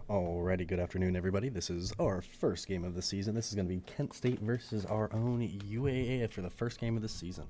Alrighty, good afternoon, everybody. This is our first game of the season. This is going to be Kent State versus our own UAA for the first game of the season.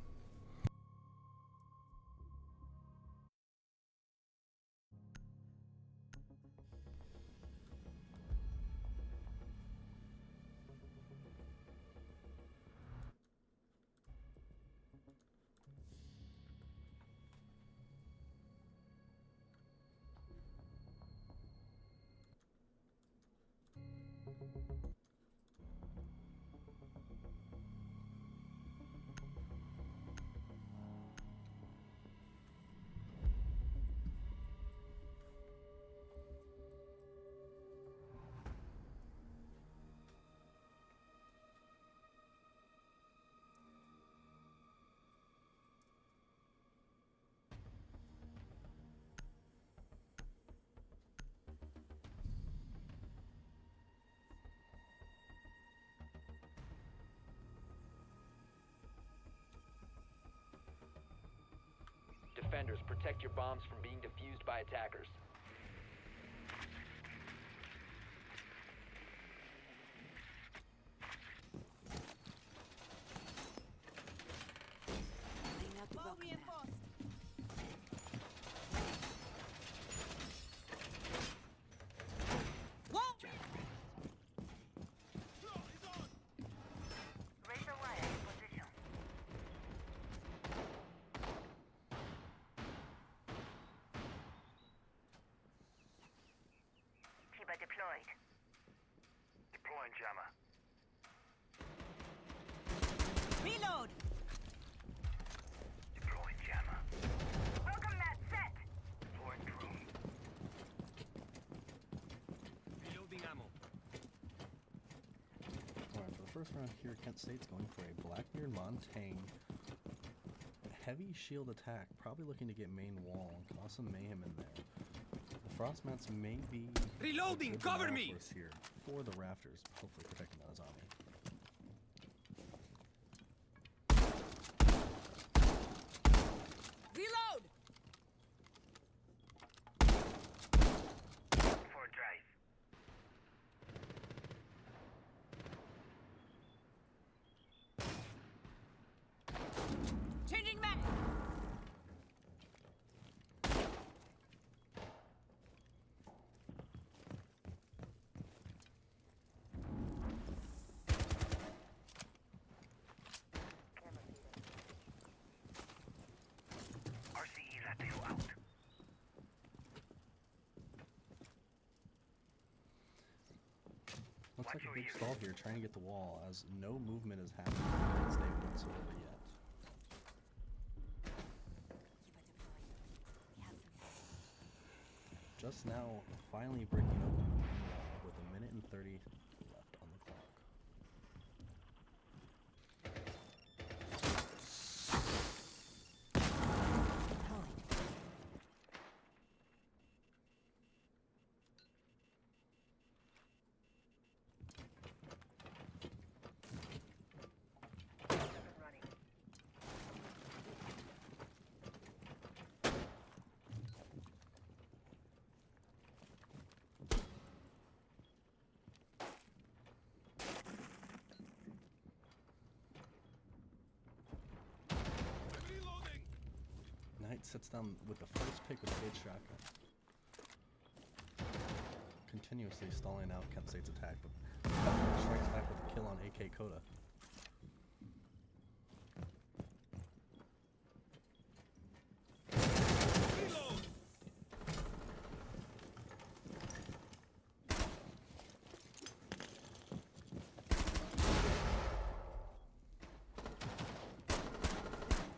Defenders, protect your bombs from being defused by attackers. Deployed. Deploying jammer. Reload! Deploying jammer. Welcome that set! Deploying drone. Reloading ammo. Alright, for the first round here, Kent State's going for a Blackbeard Montaigne heavy shield attack, probably looking to get main wall and cause some mayhem in there. The frost mats may be reloading, cover me here for the rafters, hopefully protecting that zombie. Reload! For drive. Changing mag! RCE Latino out. Looks like a big stall here, trying to get the wall, as no movement is happening in Kent State whatsoever yet. Just now, finally breaking open the main wall with 1:30 left on the clock. Knight sits down with the first pick with Cage Shotgun. Continuously stalling out Kent State's attack, but strikes back with a kill on AK Coda.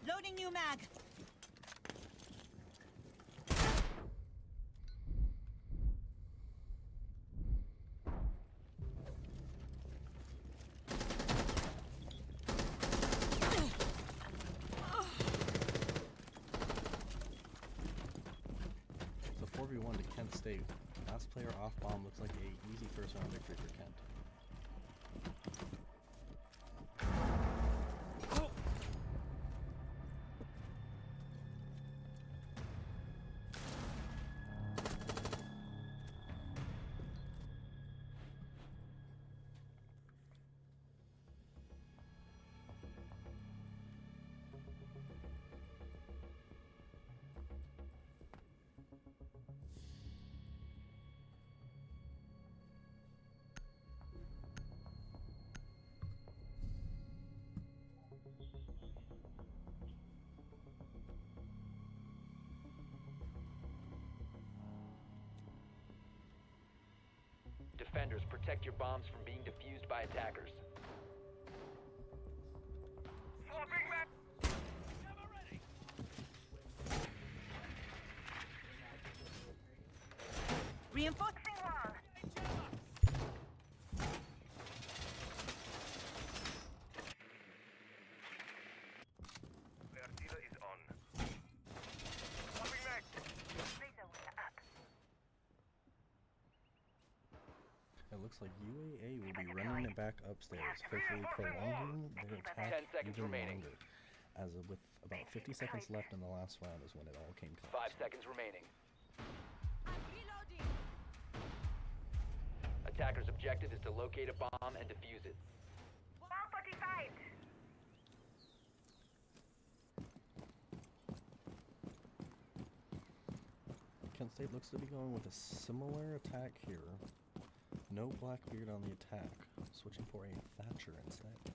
Loading new mag! So 4v1 to Kent State. Last player off bomb looks like a easy first round victory for Kent. defenders, protect your bombs from being defused by attackers. Swapping mag. Reinforcing wall. The artillery is on. Swapping mag. Laser wing up. It looks like UAA will be running it back upstairs, hopefully prolonging their attack 10 seconds even remaining. longer. As of with about 50 seconds left in the last round is when it all came close. 5 seconds remaining. I'm reloading. Attacker's objective is to locate a bomb and defuse it. Wall 45. Kent State looks to be going with a similar attack here. No Blackbeard on the attack, switching for a Thatcher instead.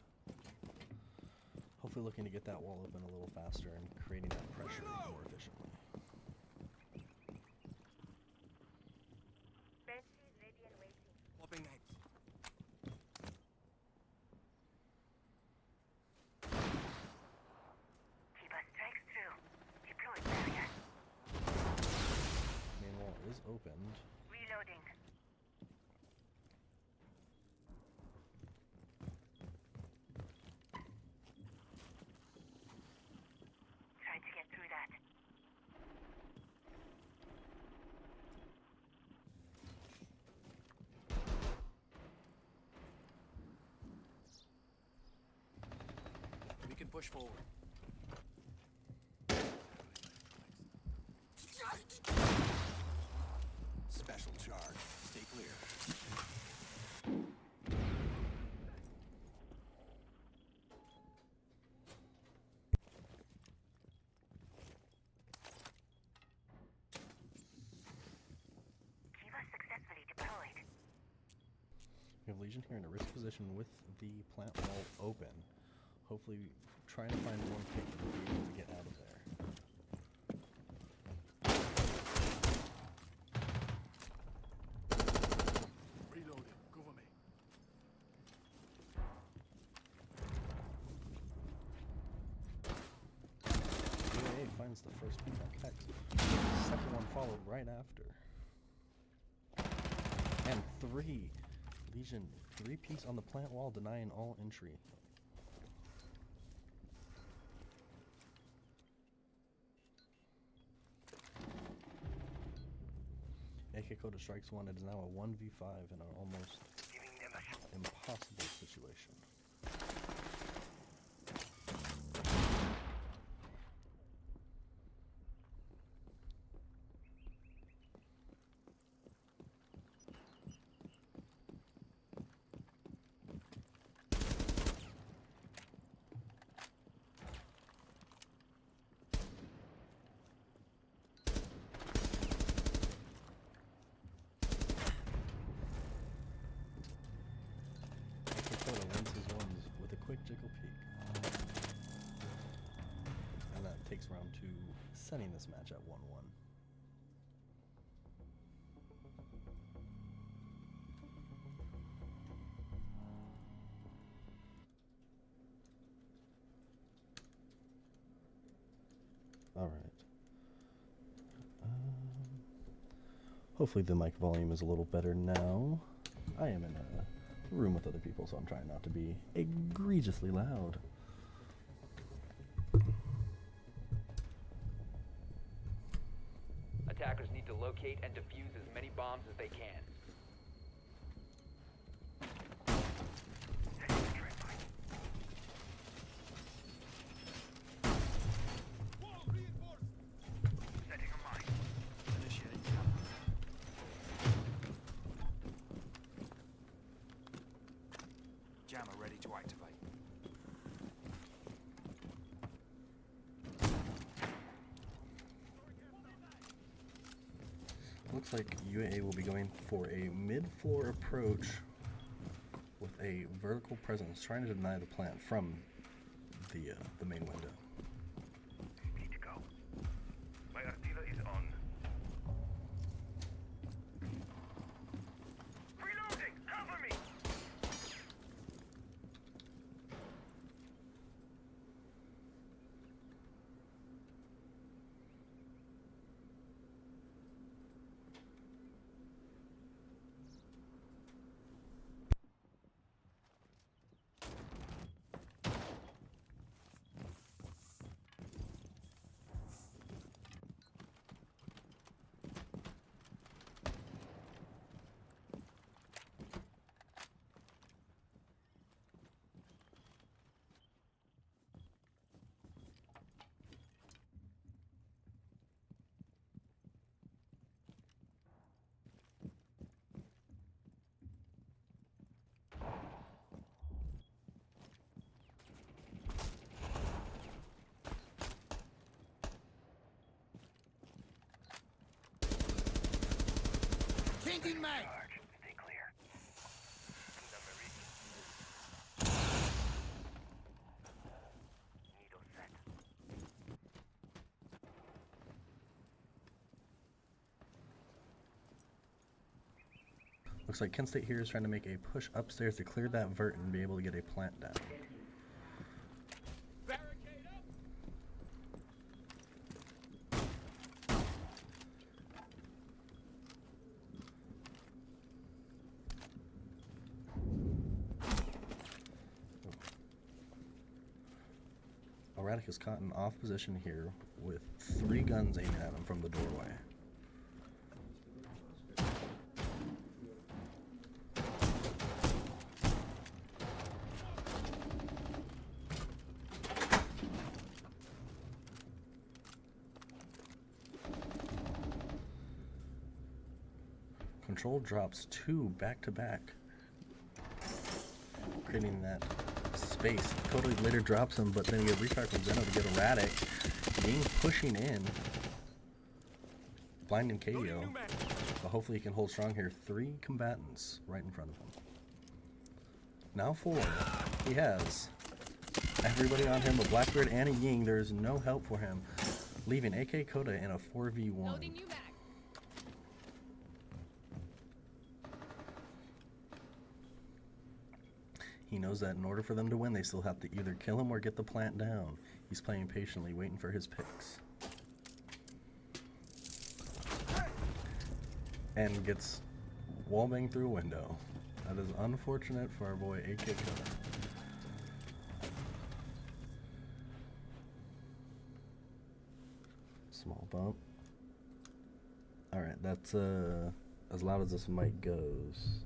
Hopefully looking to get that wall open a little faster and creating that pressure more efficiently. Benches ready and waiting. Swapping knives. Keeper strikes through. Deploy barrier. Main wall is opened. Reloading. Trying to get through that. We can push forward. Special charge. Stay clear. Keeper successfully deployed. We have Legion here in a risk position with the plant wall open. Hopefully trying to find one pick to be able to get out of there. Reloading. Cover me. UAA finds the first pick on Kex. Second one followed right after. And 3. Legion, 3-piece on the plant wall, denying all entry. Acad strikes one. It is now a 1v5 in an almost Giving them a shot. impossible situation. Acad wins his ones with a quick jiggle peek. And that takes round 2, sending this match at 1-1. Alright. Hopefully the mic volume is a little better now. I am in a room with other people, so I'm trying not to be egregiously loud. Attackers need to locate and defuse as many bombs as they can. Setting a mine. Initiating. Jammer ready to activate. Looks like UAA will be going for a mid-floor approach with a vertical presence, trying to deny the plant from the main window. Need to go. My artillery is on. Reloading. 15 mag! Charge. Stay clear. Needle set. Looks like Kent State here is trying to make a push upstairs to clear that vert and be able to get a plant down. Erratic is caught in off position here with 3 guns aiming at him from the doorway. Control drops 2 back to back, creating that space. Totally later drops him, but then we have restart from Zeno to get Erratic. Ying pushing in, blinding KO, but hopefully he can hold strong here. 3 combatants right in front of him. Now 4. He has everybody on him, a Blackbeard and a Ying. There's no help for him, leaving AK Coda in a 4v1. Loading new mag. He knows that in order for them to win, they still have to either kill him or get the plant down. He's playing patiently, waiting for his picks. And gets wallbang through a window. That is unfortunate for our boy AK Killer. Small bump. Alright, that's as loud as this mic goes.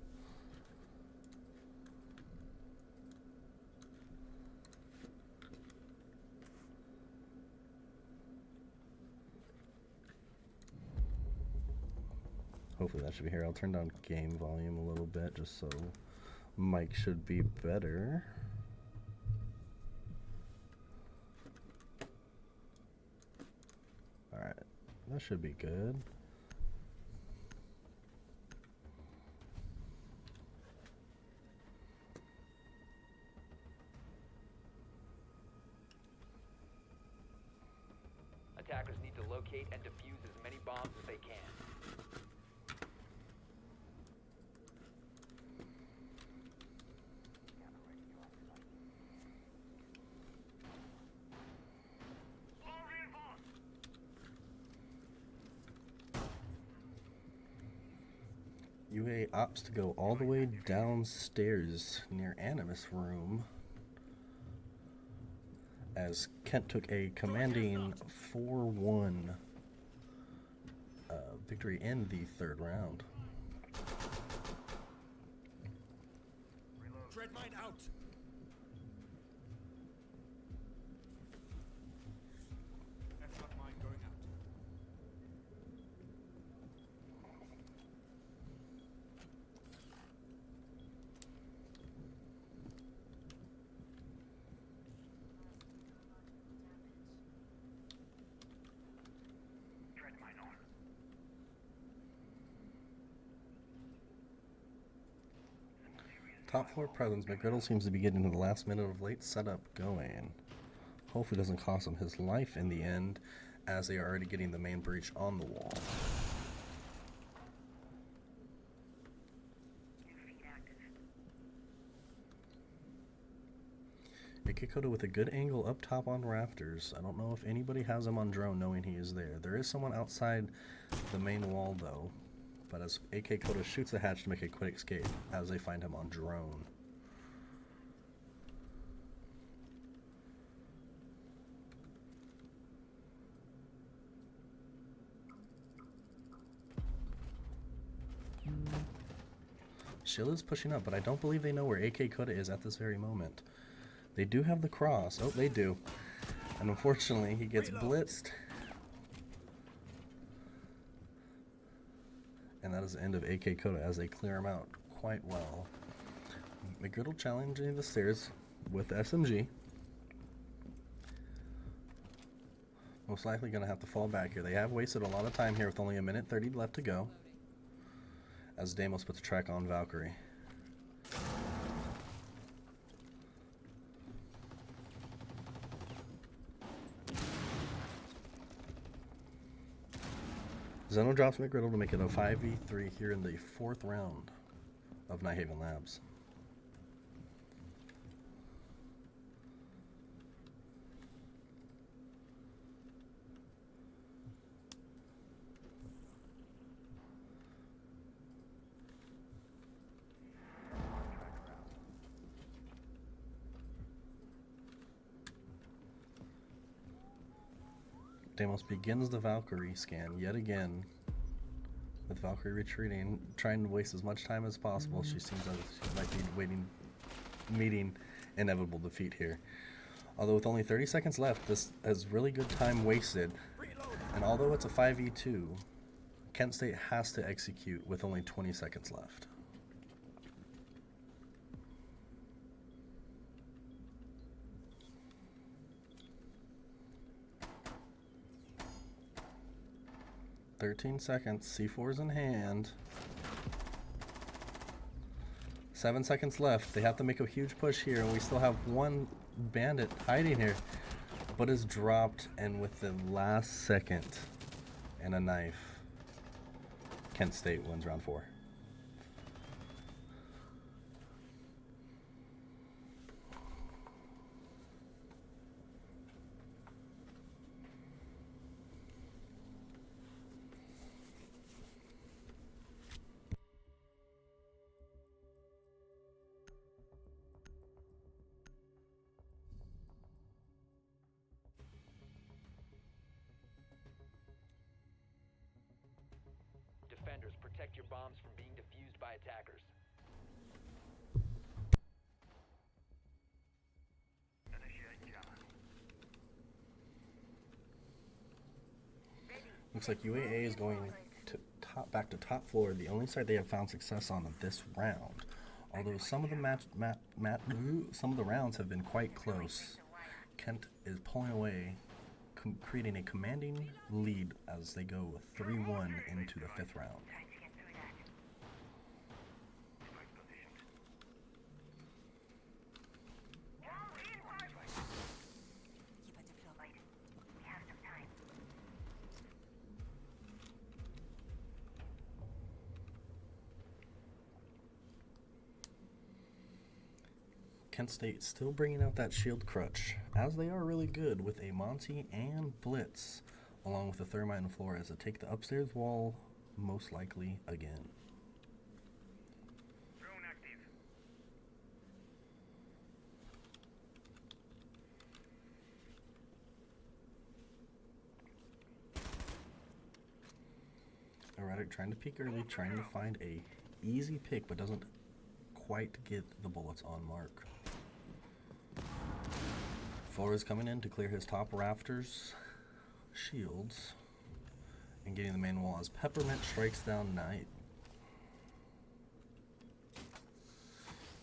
Hopefully that should be here. I'll turn down game volume a little bit just so mic should be better. Alright, that should be good. Attackers need to locate and defuse as many bombs as they can. UAA opts to go all the way downstairs near Animus Room as Kent took a commanding 4-1 victory in the 3rd round. Dread mine out! F mine going out. Dread mine on. Top floor presence, McGriddle seems to be getting to the last minute of late setup going. Hopefully it doesn't cost him his life in the end, as they are already getting the main breach on the wall. Ikikoda with a good angle up top on rafters. I don't know if anybody has him on drone knowing he is there. There is someone outside the main wall though. But as AK Koda shoots the hatch to make a quick escape as they find him on drone. Shilla's pushing up, but I don't believe they know where AK Koda is at this very moment. They do have the cross. Oh, they do. And unfortunately, he gets blitzed. And that is the end of AK Koda as they clear him out quite well. McGriddle challenging the stairs with SMG. Most likely going to have to fall back here. They have wasted a lot of time here with only 1:30 left to go. as Deimos puts a track on Valkyrie. Zeno drops McGriddle to make it a 5v3 here in the 4th round of Nighthaven Labs. Deimos begins the Valkyrie scan yet again, with Valkyrie retreating, trying to waste as much time as possible. She seems like she might be meeting inevitable defeat here. Although with only 30 seconds left, this is really good time wasted. And although it's a 5v2, Kent State has to execute with only 20 seconds left. $13 seconds, C4's in hand. 7 seconds left. They have to make a huge push here, and we still have one bandit hiding here, but is dropped, and with the last second and a knife, Kent State wins round 4. Defenders, protect your bombs from being defused by attackers. Initiate jammer. Looks like UAA is going to back to top floor, the only side they have found success on this round. Although some of the some of the rounds have been quite close, Kent is pulling away, creating a commanding lead as they go 3-1 into the 5th round. Kent State still bringing out that shield crutch, as they are really good with a Monty and Blitz, along with the Thermite and Flores to take the upstairs wall most likely again. Drone active. Erratic trying to peek early, trying to find a easy pick, but doesn't quite get the bullets on mark. Flores coming in to clear his top rafters shields and getting the main wall as Peppermint strikes down Knight.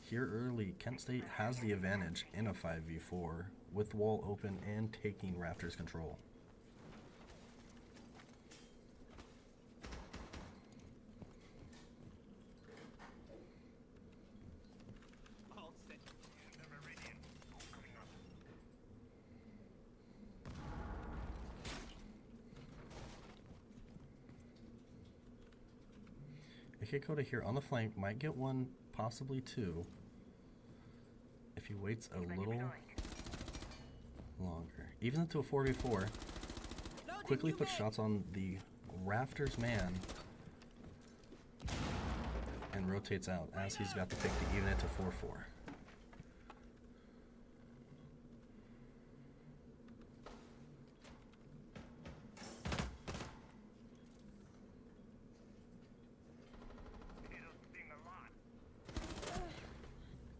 Here early, Kent State has the advantage in a 5v4 with wall open and taking rafters control. I'll send The Meridian. Coming up. Akikoda here on the flank might get one, possibly two, if he waits a little longer. Even into a 4v4, quickly puts shots on the rafters man and rotates out as he's got the pick to even it to 4-4.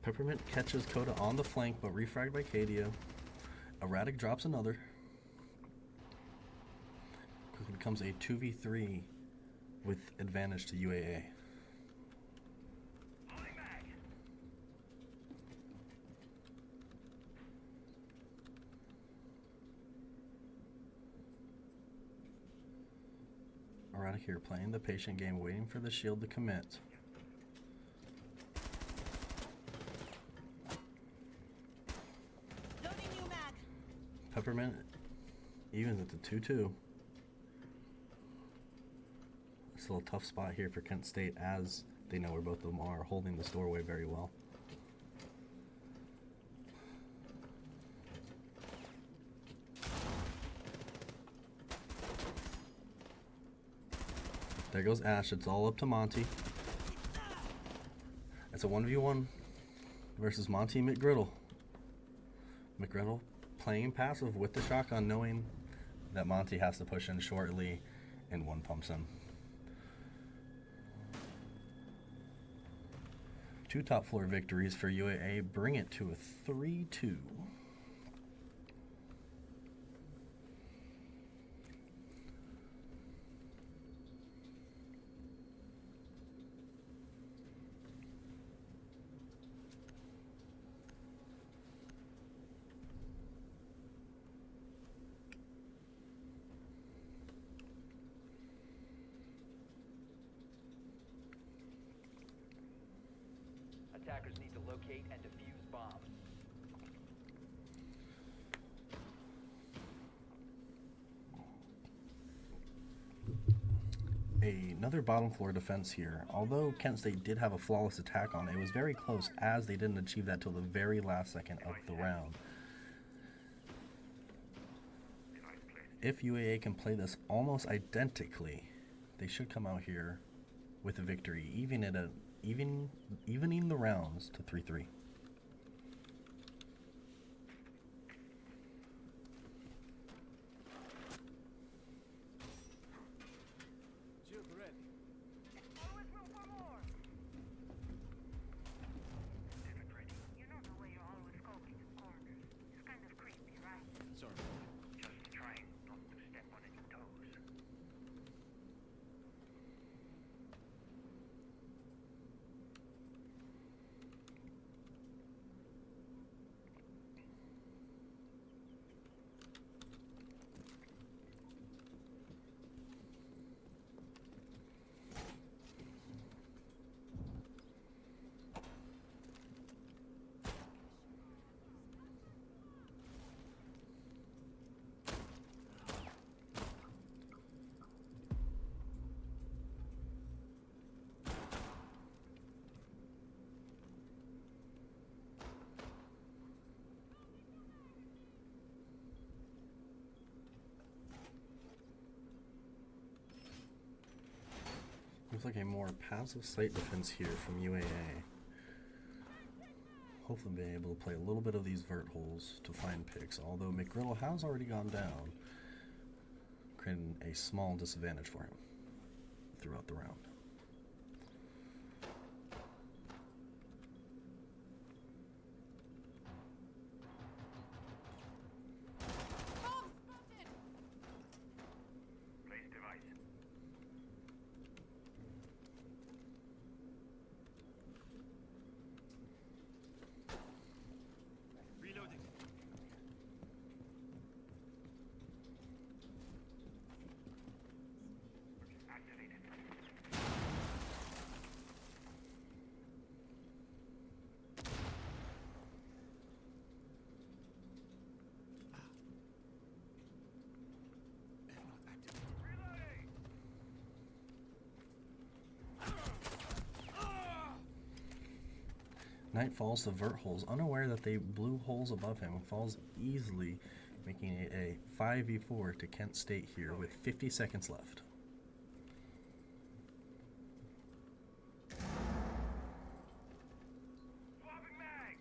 Peppermint catches Coda on the flank, but refragged by Cadia. Erratic drops another. Quickly becomes a 2v3 with advantage to UAA. Erratic out here playing the patient game, waiting for the shield to commit. Loading new mag. Peppermint evens at the 2-2. It's a little tough spot here for Kent State, as they know where both of them are, holding this doorway very well. There goes Ash. It's all up to Monty. It's a 1v1 versus Monty and McGriddle. McGriddle playing passive with the shotgun, knowing that Monty has to push in shortly, and one pumps him. 2 top floor victories for UAA bring it to a 3-2. Attackers need to locate and defuse bombs. Another bottom floor defense here. Although Kent State did have a flawless attack on it, it was very close, as they didn't achieve that till the very last second of the round. If UAA can play this almost identically, they should come out here with a victory, evening the rounds to 3-3. Shield ready. Always room for more. Pivot ready. You know the way you're always scoping in corners. It's kind of creepy, right? Sorry. Just trying not to step on any toes. Looks like a more passive site defense here from UAA. Hopefully being able to play a little bit of these vert holes to find picks, although McGriddle has already gone down, creating a small disadvantage for him throughout the round. Bomb spotted. Place device. Reloading. Activated. Not activated. Reloading. Knight falls to vert holes, unaware that they blew holes above him, and falls easily, making it a 5v4 to Kent State here with 50 seconds left. Swapping mag.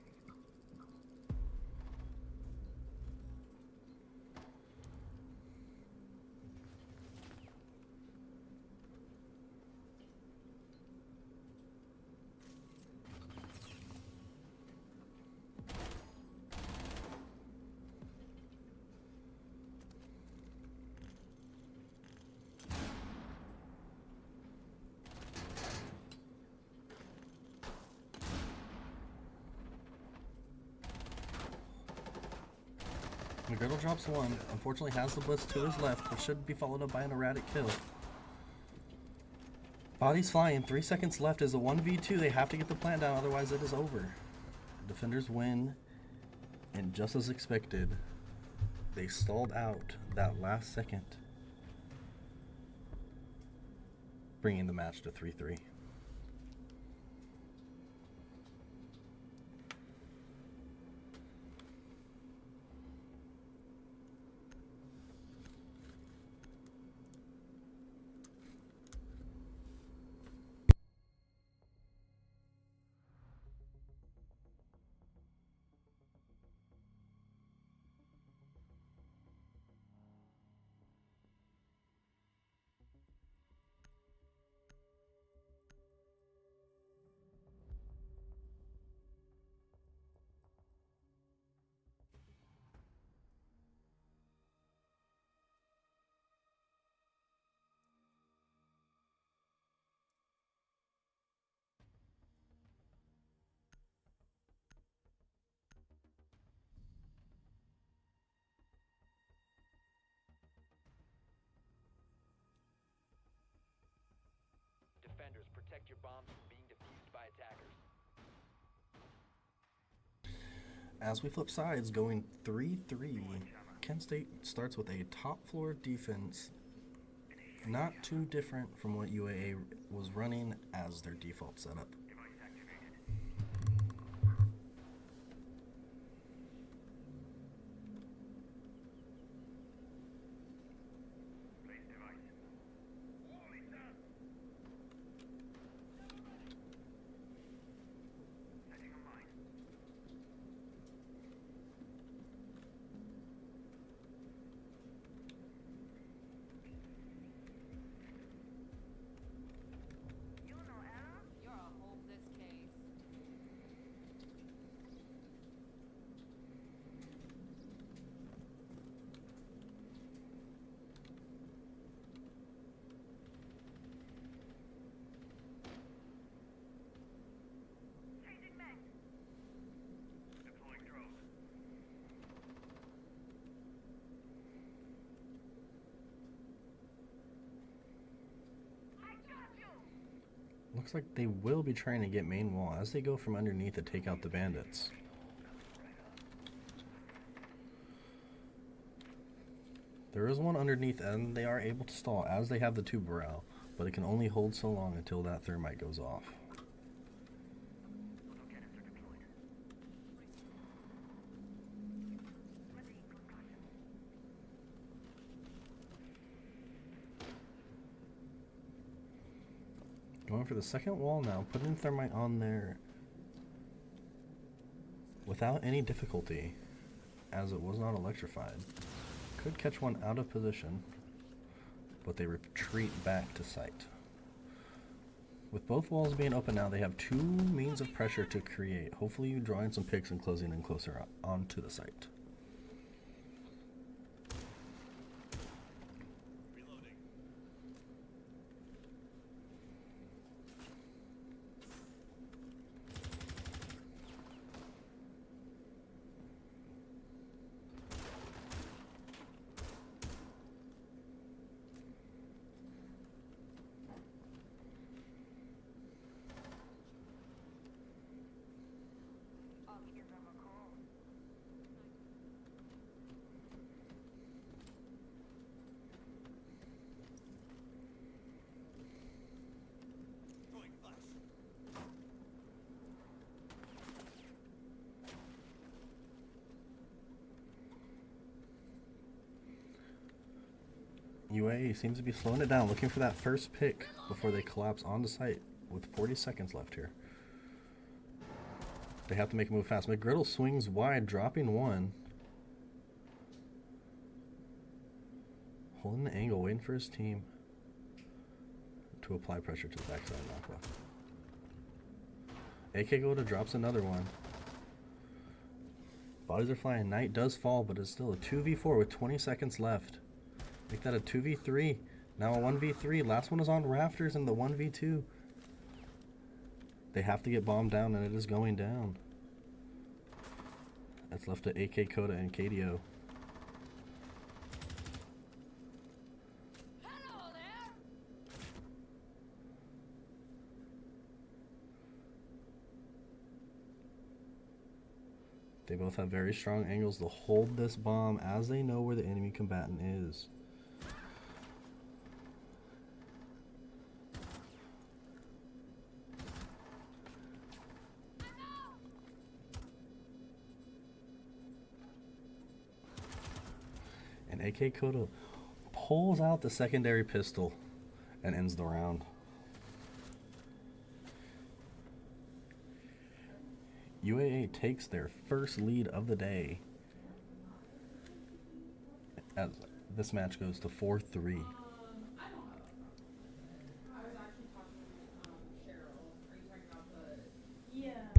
McGriddle drops one, unfortunately has the blitz to his left, but should be followed up by an erratic kill. Bodies flying. 3 seconds left is a 1v2. They have to get the plant down, otherwise it is over. Defenders win. And just as expected, they stalled out that last second, bringing the match to 3-3. Defenders, protect your bombs from being defused by attackers. As we flip sides, going 3-3, Kent State starts with a top floor defense, not too different from what UAA was running as their default setup. Device activated. Place device. Wall is up. Setting a mine. You know Anna? You're a hopeless case. Changing mag. Deploying drone. I got you. Looks like they will be trying to get main wall as they go from underneath to take out the bandits. There is one underneath and they are able to stall as they have the 2 Burrell, but it can only hold so long until that thermite goes off. Autocannons are deployed. Going for the second wall now, putting thermite on there without any difficulty, as it was not electrified. Could catch one out of position, but they retreat back to site. With both walls being open now, they have 2 means of pressure to create. Hopefully you drawing some picks and closing in closer onto the site. Reloading. I'll give them a call. Throwing flash. UAA seems to be slowing it down, looking for that first pick before they collapse onto site with 40 seconds left here. They have to make a move fast. McGriddle swings wide, dropping 1. Holding the angle, waiting for his team to apply pressure to the backside of Aqua. AK Goda drops another one. Bodies are flying. Knight does fall, but it's still a 2v4 with 20 seconds left. Make that a 2v3. Now a 1v3. Last one is on rafters in the 1v2. They have to get bombed down, and it is going down. That's left to AK Coda and KDO. Hello there. They both have very strong angles to hold this bomb as they know where the enemy combatant is. And AK Koda pulls out the secondary pistol and ends the round. UAA takes their first lead of the day as this match goes to 4-3. I don't know. I was actually talking with Cheryl. Are you talking about the? Yeah.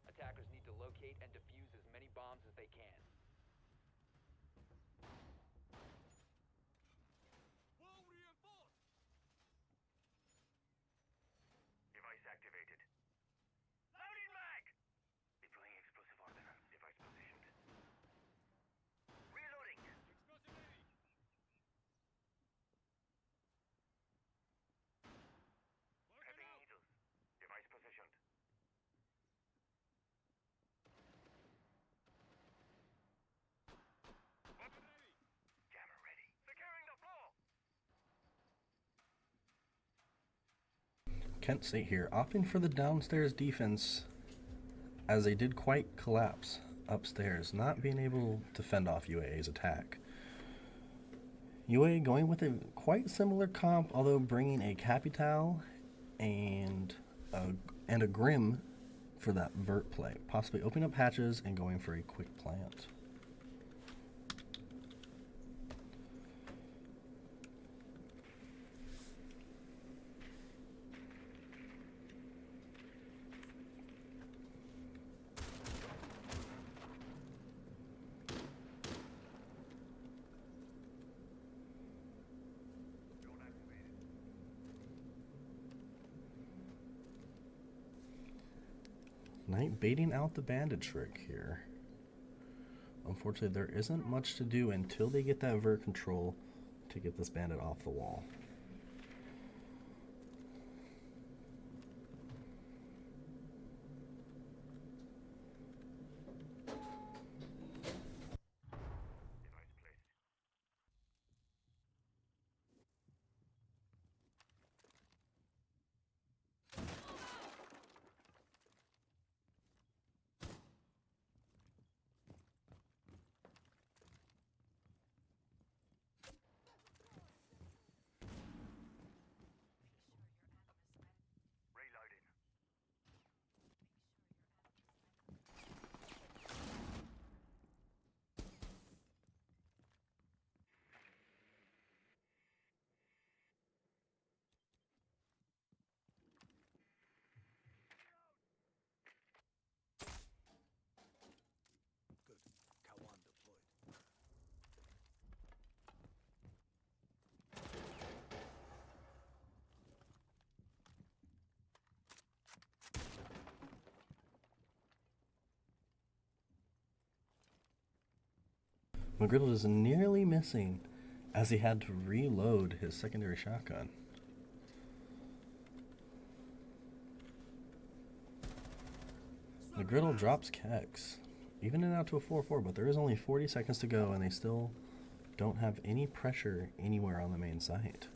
Attackers need to locate and defuse as many bombs as they can. Wall reinforced! Device activated. Loading mag! Deploying explosive ordnance. Device positioned. Reloading. Explosive ready! Working Prepping out! needles. Device positioned. Weapon ready! Jammer ready. Securing the floor! Kent State here, opting for the downstairs defense as they did quite collapse upstairs, not being able to fend off UAA's attack. UAA going with a quite similar comp, although bringing a Capital and a Grim for that vert play, possibly opening up hatches and going for a quick plant. Drone activated. Knight baiting out the bandit trick here. Unfortunately, there isn't much to do until they get that vert control to get this bandit off the wall. Device placed. Reloading. Good. Kawan deployed. McGriddle is nearly missing as he had to reload his secondary shotgun. McGriddle drops Kex, evening it out to a 4-4, but there is only 40 seconds to go and they still don't have any pressure anywhere on the main site.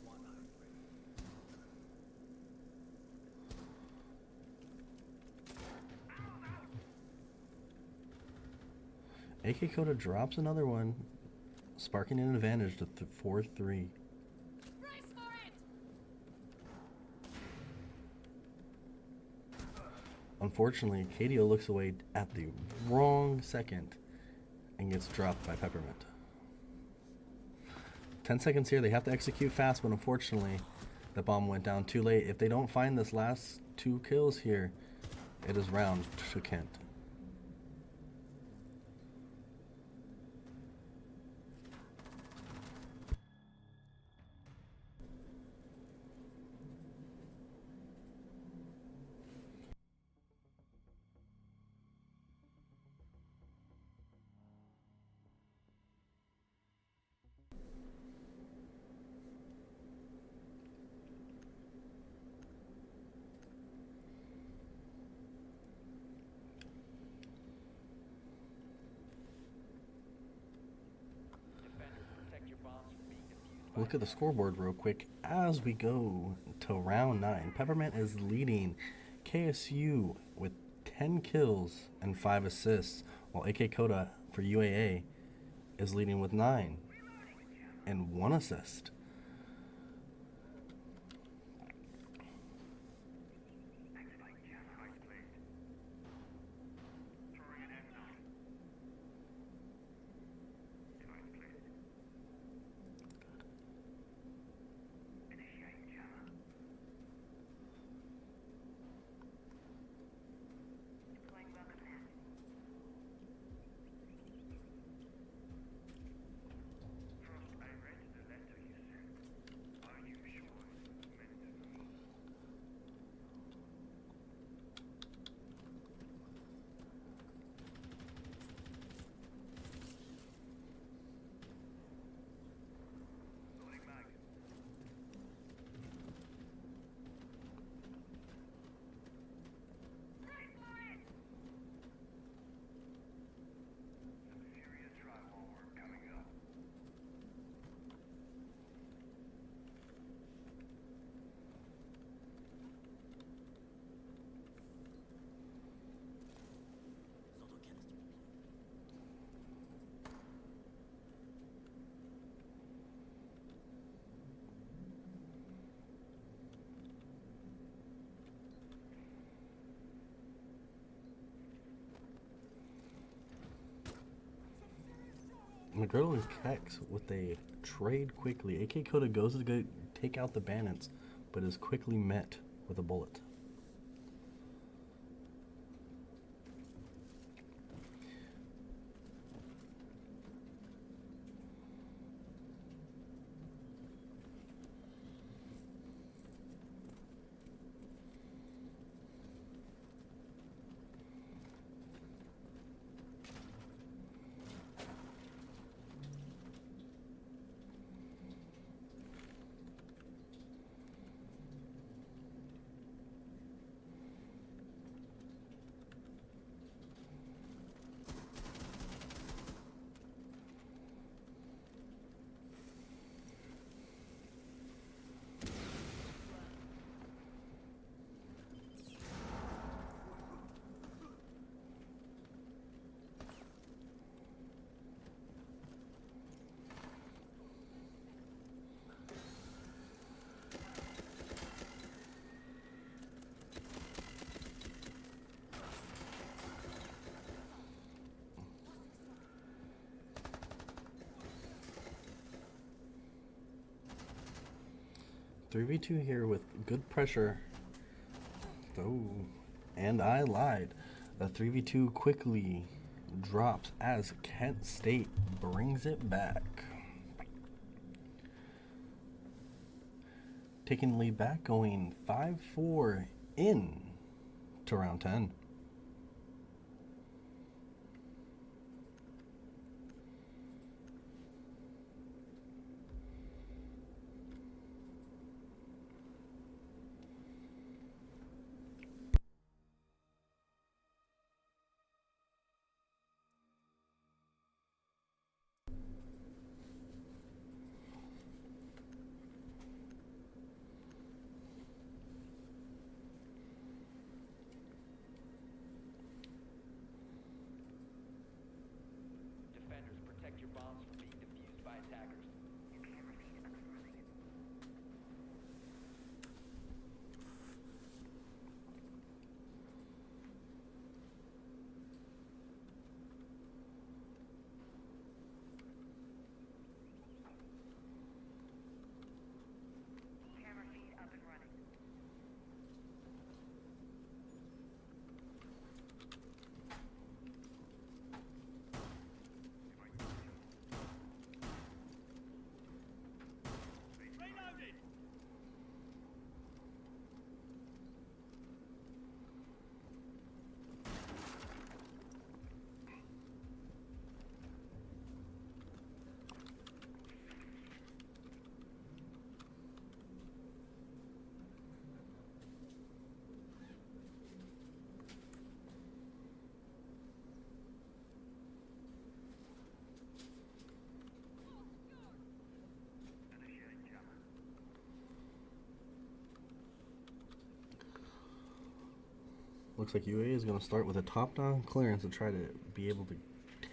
AK Koda drops another one, sparking an advantage to 4-3. Brace for it! Unfortunately, KDO looks away at the wrong second and gets dropped by Peppermint. 10 seconds here, they have to execute fast, but unfortunately, the bomb went down too late. If they don't find this last 2 kills here, it is round to Kent. look at the scoreboard real quick as we go to round 9. Peppermint is leading KSU with 10 kills and 5 assists, while AK Coda for UAA is leading with 9 and 1 assist. McGriddle and Kex with a trade quickly. AK Coda goes to go take out the bandits, but is quickly met with a bullet. .3v2 here with good pressure. Oh, and I lied. A 3v2 quickly drops as Kent State brings it back. Taking the lead back, going 5-4 in to round 10. Looks like UAA is going to start with a top-down clearance to try to be able to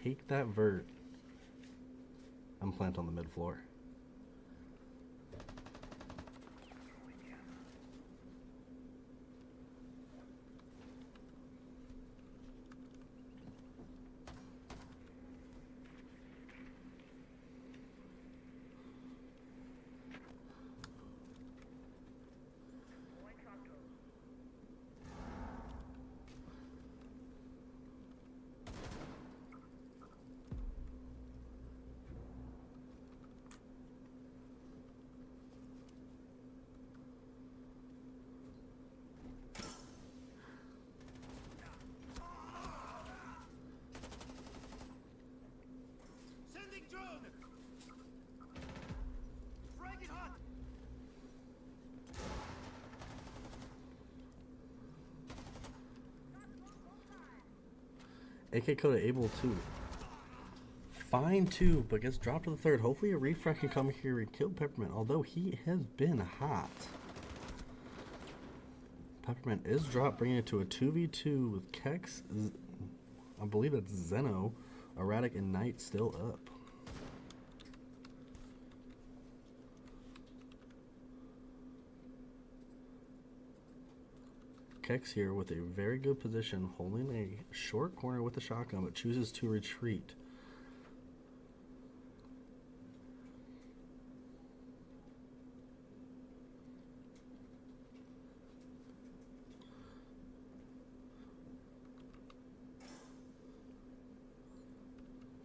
take that vert and plant on the mid-floor. Sending drone! Frag it hot! AK Coda able to find two, but gets dropped to the third. Hopefully a refresh can come here and kill Peppermint, although he has been hot. Peppermint is dropped, bringing it to a 2v2 with Kex, I believe that's Zeno, Erratic, and Knight still up. Kex here with a very good position, holding a short corner with the shotgun, but chooses to retreat.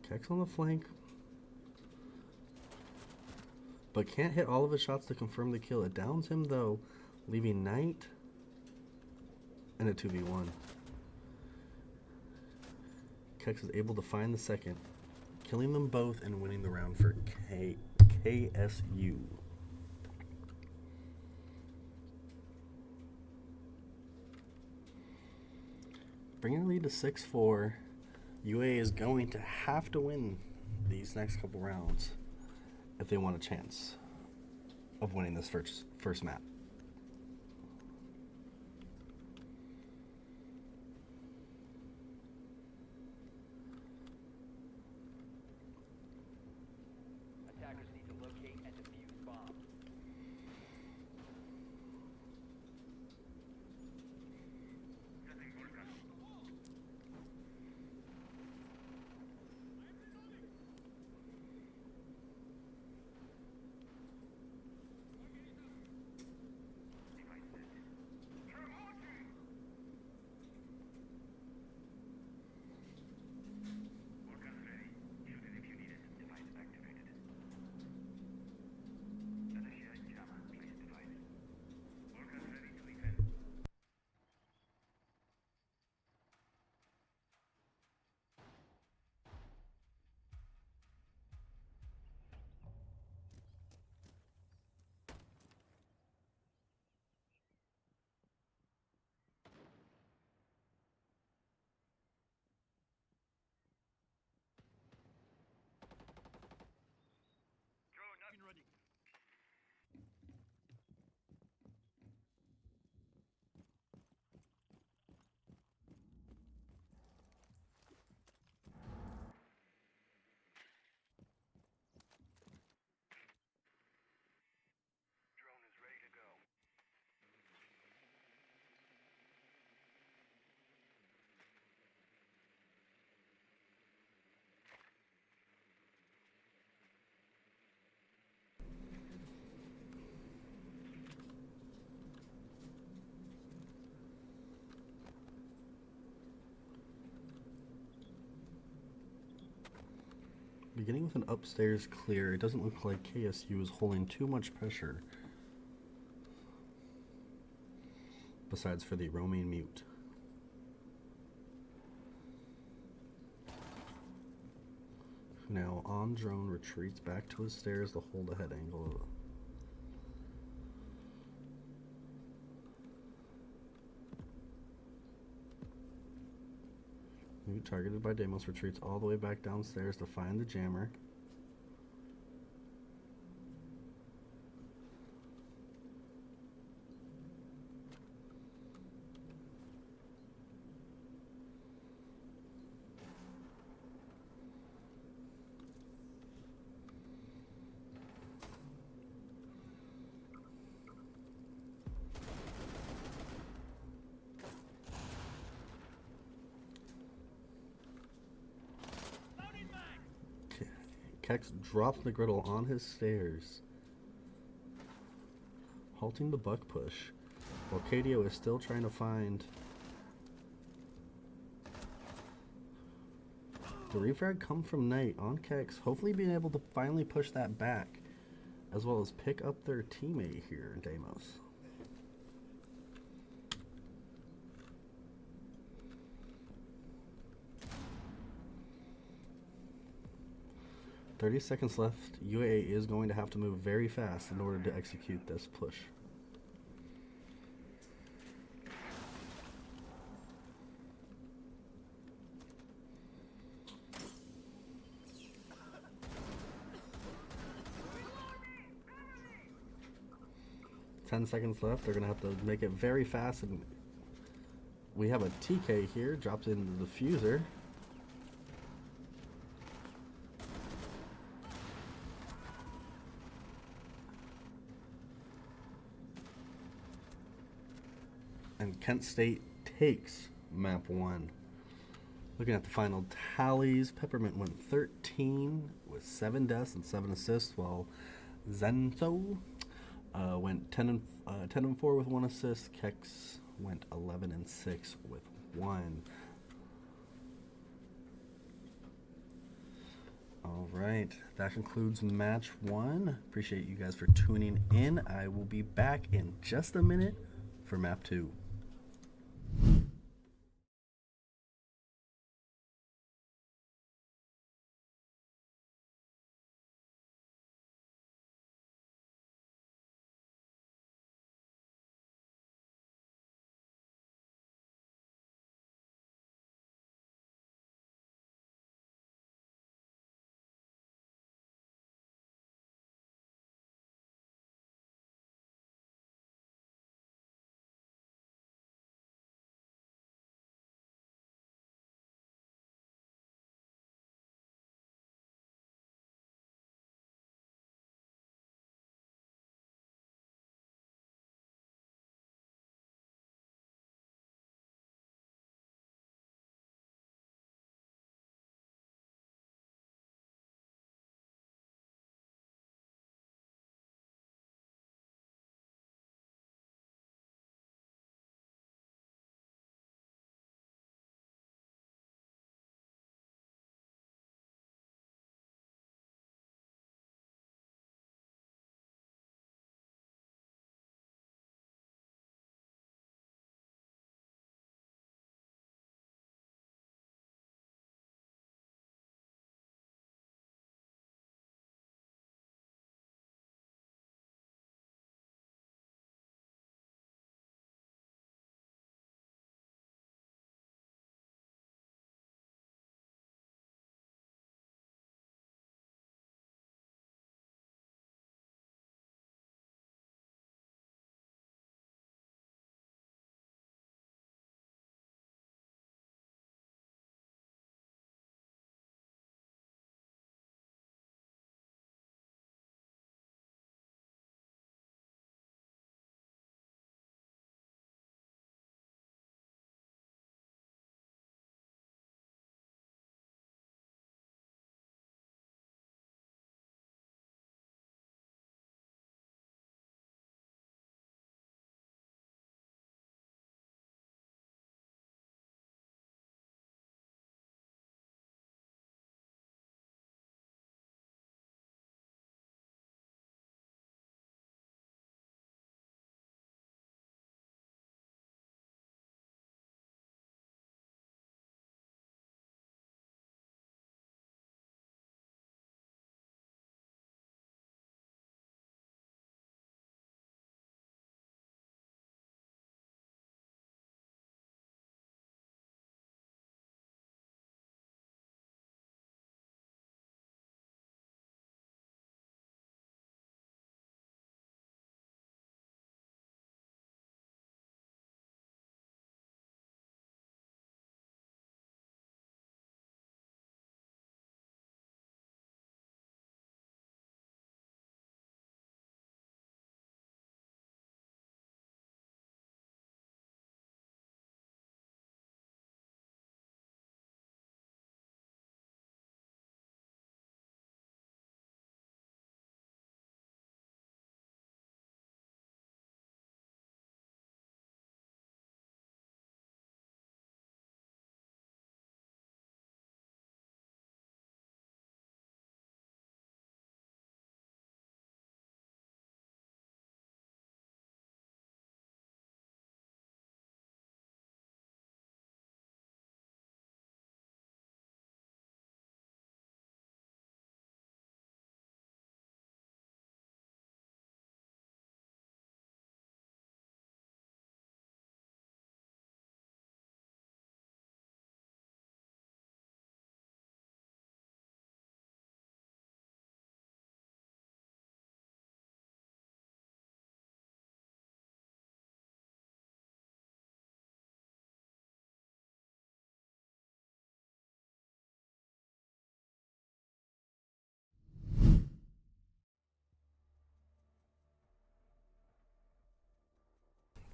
Kex on the flank, but can't hit all of his shots to confirm the kill. It downs him though, leaving Knight and a 2v1. Kex is able to find the second, killing them both and winning the round for KSU. Bringing the lead to 6-4. UA is going to have to win these next couple rounds if they want a chance of winning this first map. Attackers need to locate and defuse bombs. Been ready. Drone is ready to go. Beginning with an upstairs clear, it doesn't look like KSU is holding too much pressure. Besides for the roaming mute. Now on drone retreats back to his stairs to hold a head angle. Mute targeted by Deimos retreats all the way back downstairs to find the jammer. Kex drops the griddle on his stairs, halting the buck push, while KDO is still trying to find the refrag come from Knight on Kex, hopefully being able to finally push that back, as well as pick up their teammate here, Deimos. $30 left. UAA is going to have to move very fast in order to execute this push. $10 left. They're going to have to make it very fast. And we have a TK here. Drops into the diffuser. And Kent State takes map 1. Looking at the final tallies, Peppermint went 13 with 7 deaths and 7 assists, while Zenzo went 10 and 4 with 1 assist. Kex went 11 and 6 with 1. All right, that concludes match 1. Appreciate you guys for tuning in. I will be back in just a minute for map 2.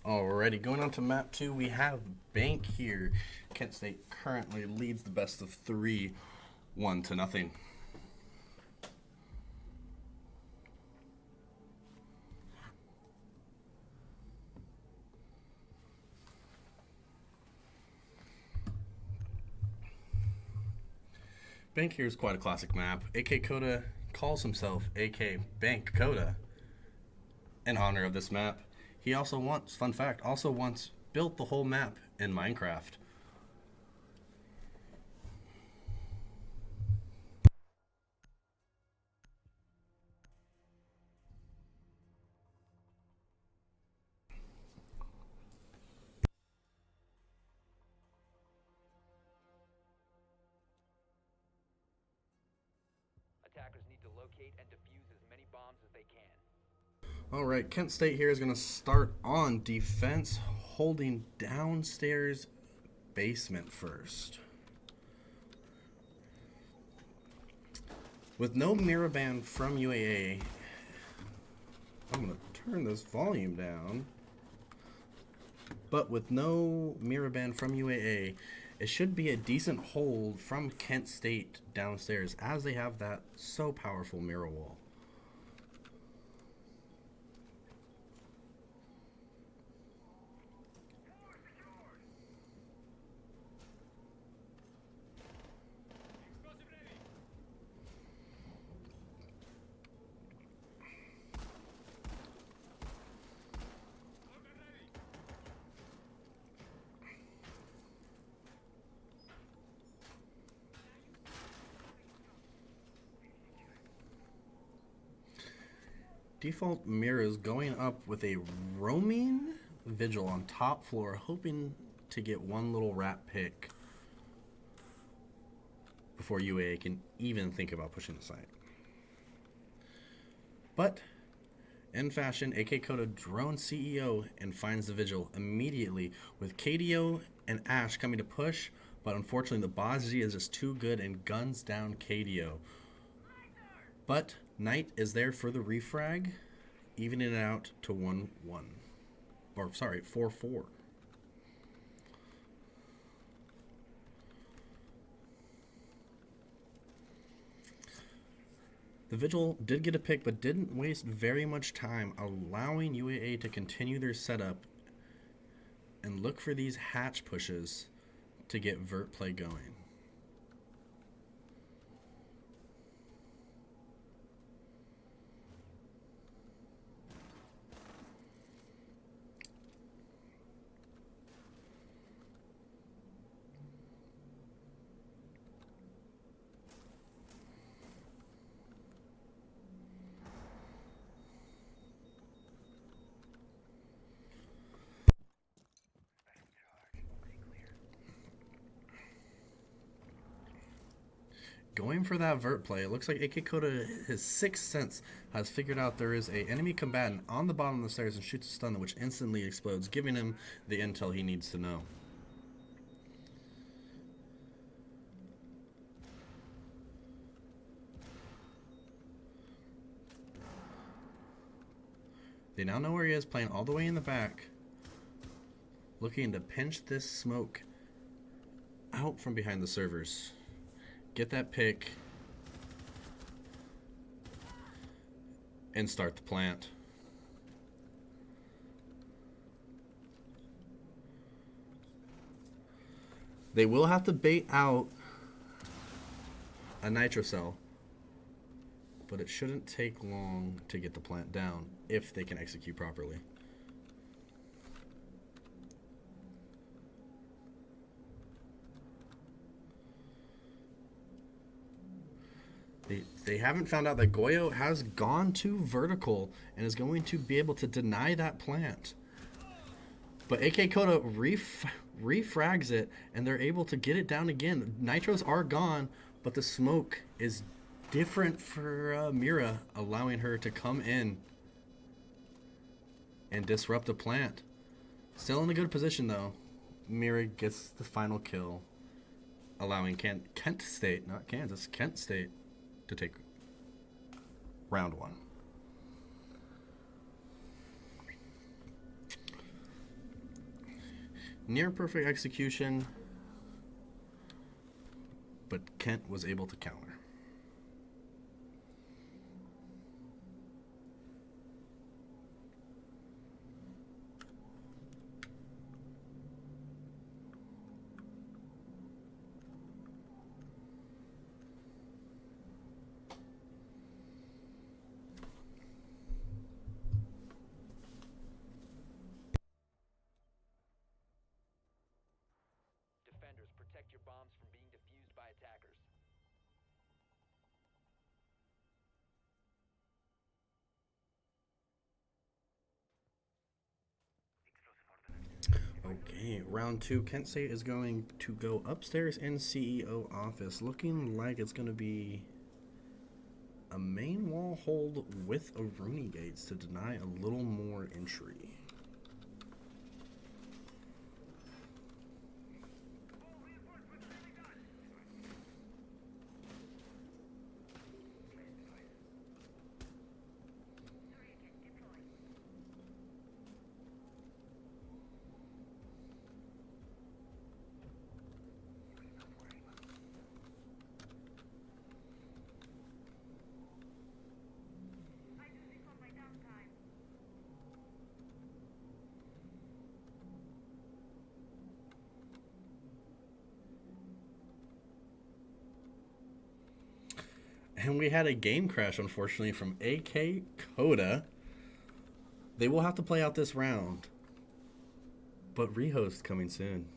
Alrighty, going on to map 2, we have Bank here. Kent State currently leads the best of 3, 1-0. Bank here is quite a classic map. AK Coda calls himself AK Bank Coda in honor of this map. He also once, fun fact, also once built the whole map in Minecraft. Attackers need to locate and defuse as many bombs as they can. Alright, Kent State here is going to start on defense, holding downstairs basement first. With no mirror ban from UAA, I'm going to turn this volume down. But with no mirror ban from UAA, it should be a decent hold from Kent State downstairs, as they have that so powerful mirror wall. Default mirrors going up with a roaming vigil on top floor, hoping to get one little rat pick before UAA can even think about pushing the site. But in fashion, AK Coda drones CEO and finds the vigil immediately, with KDO and Ash coming to push, but unfortunately the Bozzy is just too good and guns down KDO. But Knight is there for the refrag, evening it out to 1-1. Or, sorry, 4-4. The Vigil did get a pick, but didn't waste very much time, allowing UAA to continue their setup and look for these hatch pushes to get vert play going. Going for that vert play, it looks like AK Coda, his sixth sense, has figured out there is a enemy combatant on the bottom of the stairs and shoots a stun which instantly explodes, giving him the intel he needs to know. They now know where he is, playing all the way in the back, looking to pinch this smoke out from behind the servers. Get that pick and start the plant. They will have to bait out a nitro cell, but it shouldn't take long to get the plant down if they can execute properly. They haven't found out that Goyo has gone to vertical and is going to be able to deny that plant. But AK Coda refrags it, and they're able to get it down again. Nitros are gone, but the smoke is different for Mira, allowing her to come in and disrupt the plant. Still in a good position, though. Mira gets the final kill, allowing Kent State, not Kansas, Kent State, to take round 1. Near perfect execution, but Kent was able to counter. Defenders, protect your bombs from being defused by attackers. Okay, round 2. Kent State is going to go upstairs in CEO office. Looking like it's going to be a main wall hold with a Rooney gates to deny a little more entry. I do this on my downtime. And we had a game crash, unfortunately, from AK Coda. They will have to play out this round, but rehost coming soon.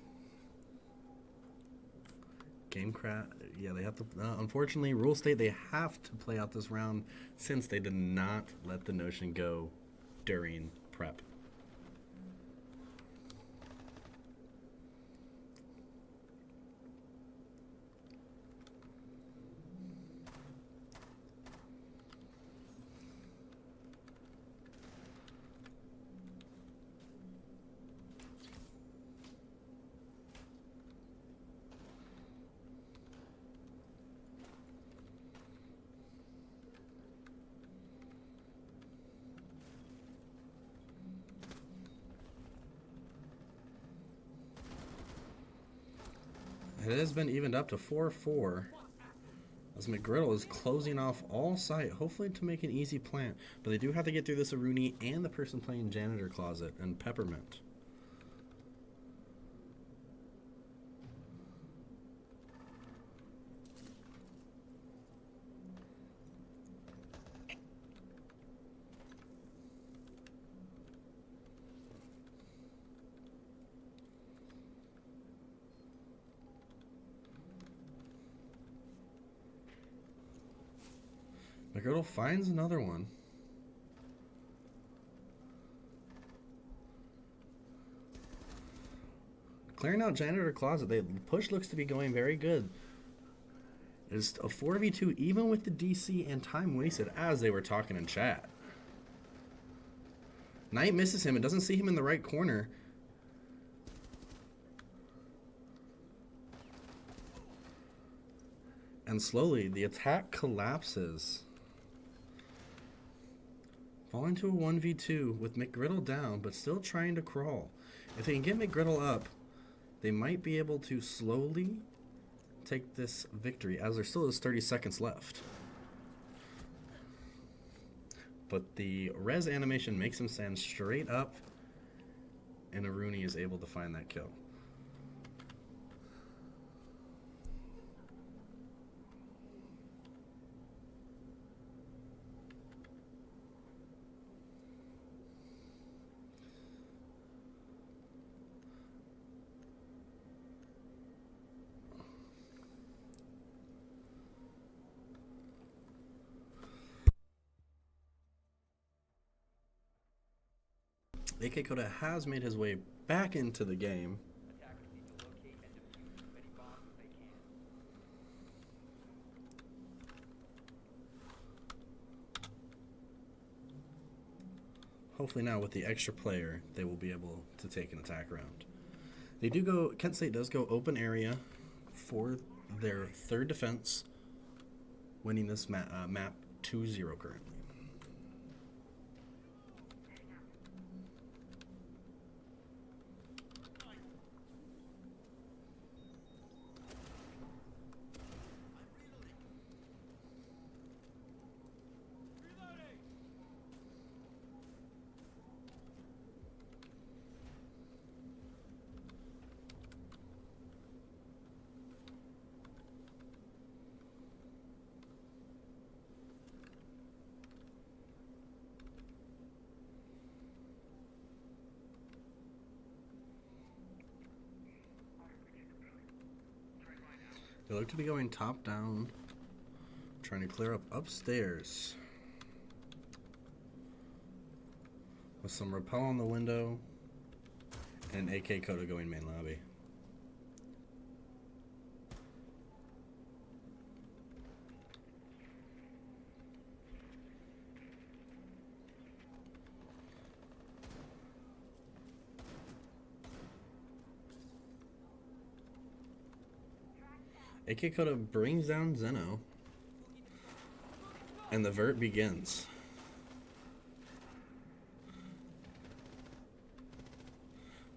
Game crash. Yeah, they have to. Unfortunately, rule state they have to play out this round since they did not let the Notion go during prep. It has been evened up to 4-4 as McGriddle is closing off all sight, hopefully to make an easy plant. But they do have to get through this Aruni and the person playing Janitor Closet and Peppermint. McGriddle finds another one. Clearing out Janitor Closet. The push looks to be going very good. It's a 4v2 even with the DC and time wasted as they were talking in chat. Knight misses him and doesn't see him in the right corner. And slowly the attack collapses. Falling to a 1v2 with McGriddle down, but still trying to crawl. If they can get McGriddle up, they might be able to slowly take this victory, as there still is 30 seconds left. But the res animation makes him stand straight up, and Aruni is able to find that kill. AK Koda has made his way back into the game. Attackers need to locate and defuse as many bombs as they can. Hopefully now with the extra player, they will be able to take an attack round. They do go, Kent State does go open area for their third defense, winning this map 2-0 currently. They look to be going top down, trying to clear up upstairs. With some rappel on the window and AK Coda going main lobby. AK Coda brings down Zeno, and the vert begins.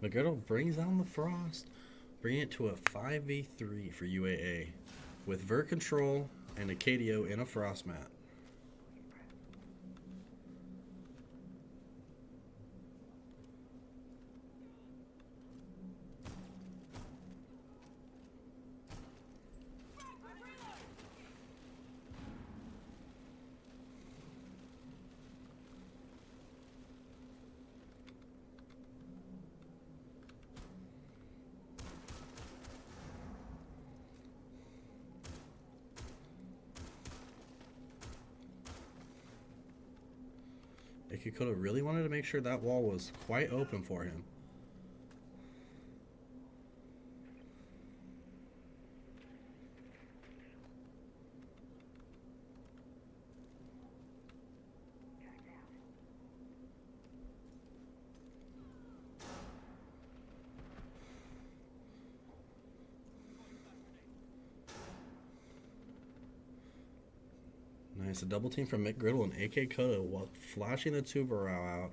McGriddle brings down the Frost, bringing it to a 5v3 for UAA, with vert control and Acadio in a Frost mat. Akikoda really wanted to make sure that wall was quite open for him. Nice, a double team from Mick Griddle and AK Koda while flashing the Tubarao out.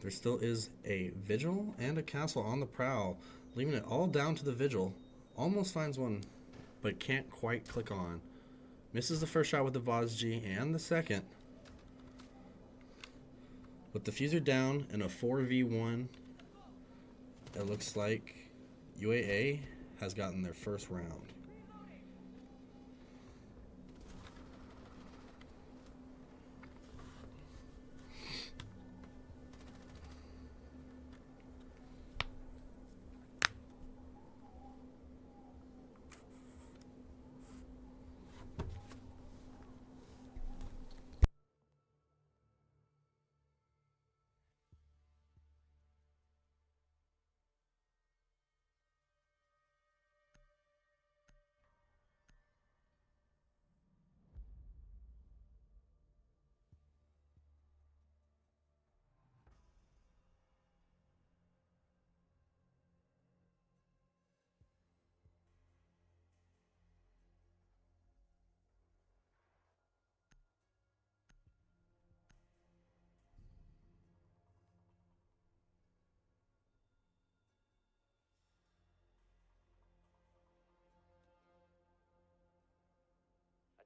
There still is a Vigil and a Castle on the prowl, leaving it all down to the Vigil. Almost finds one, but can't quite click on. Misses the first shot with the VOD and the second. With the Fuser down in a 4v1, it looks like UAA has gotten their first round.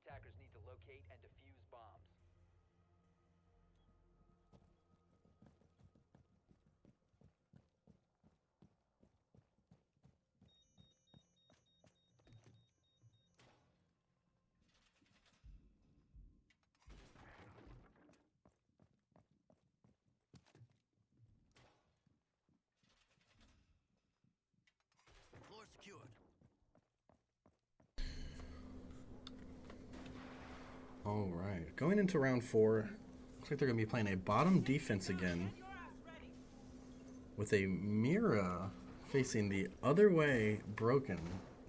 Attackers need to locate and defuse bombs. Floor secured. All right, going into round 4, looks like they're going to be playing a bottom defense again, with a Mira facing the other way broken,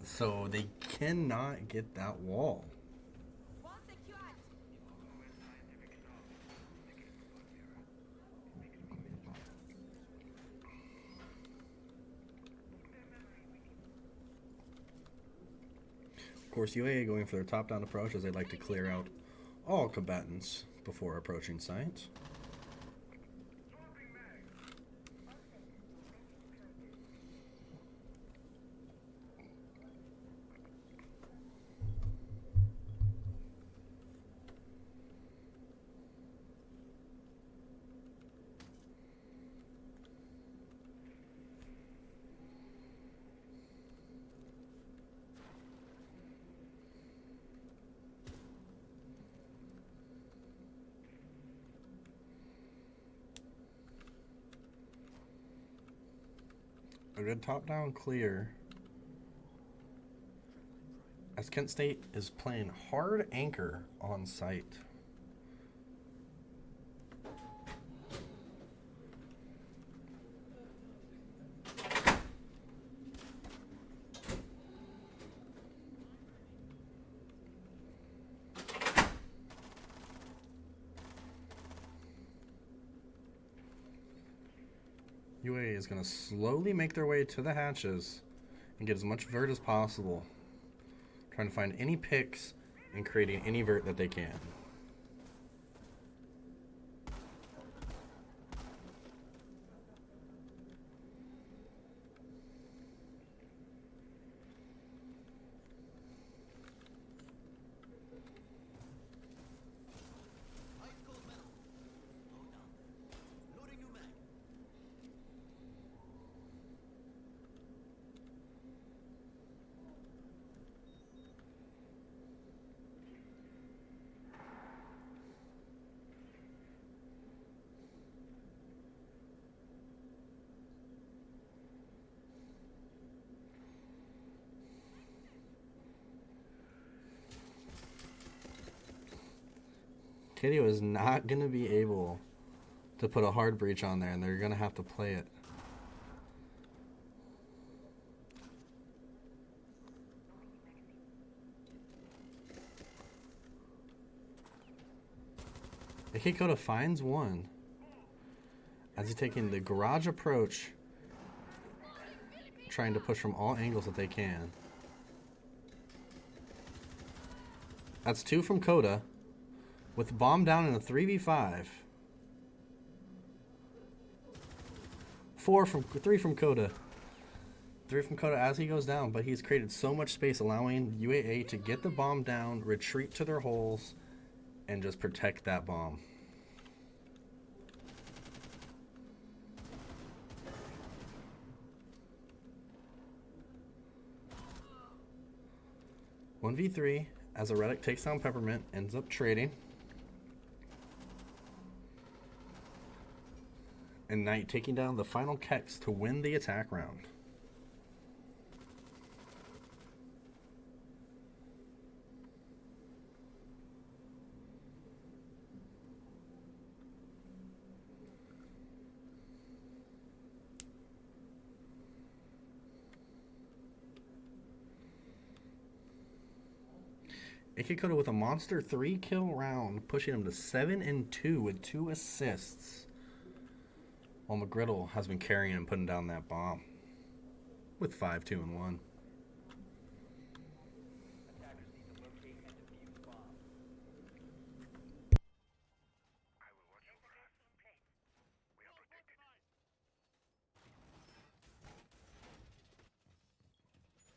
so they cannot get that wall. Wall secured. Of course, UAA going for their top-down approach as they like to clear out all combatants before approaching site. A good top-down clear. As Kent State is playing hard anchor on site. UAA is going to slowly make their way to the hatches and get as much vert as possible. Trying to find any picks and creating any vert that they can. Ice cold metal. Slow down there. Loading new mag. Kadio is not going to be able to put a hard breach on there, and they're going to have to play it. Acad finds one as he's taking the garage approach, trying to push from all angles that they can. That's 2 from Coda. With the bomb down in a 3v5. 3 from Coda. 3 from Coda as he goes down, but he's created so much space, allowing UAA to get the bomb down, retreat to their holes, and just protect that bomb. One v 3 as a Reddick takes down Peppermint, ends up trading. And Knight taking down the final Kex to win the attack round. Acad with a monster 3-kill round, pushing him to 7-2 with 2 assists. While McGriddle has been carrying and putting down that bomb with 5, 2, and 1. Attackers need to locate and defuse bomb. I will watch over us. We are protected. Device position.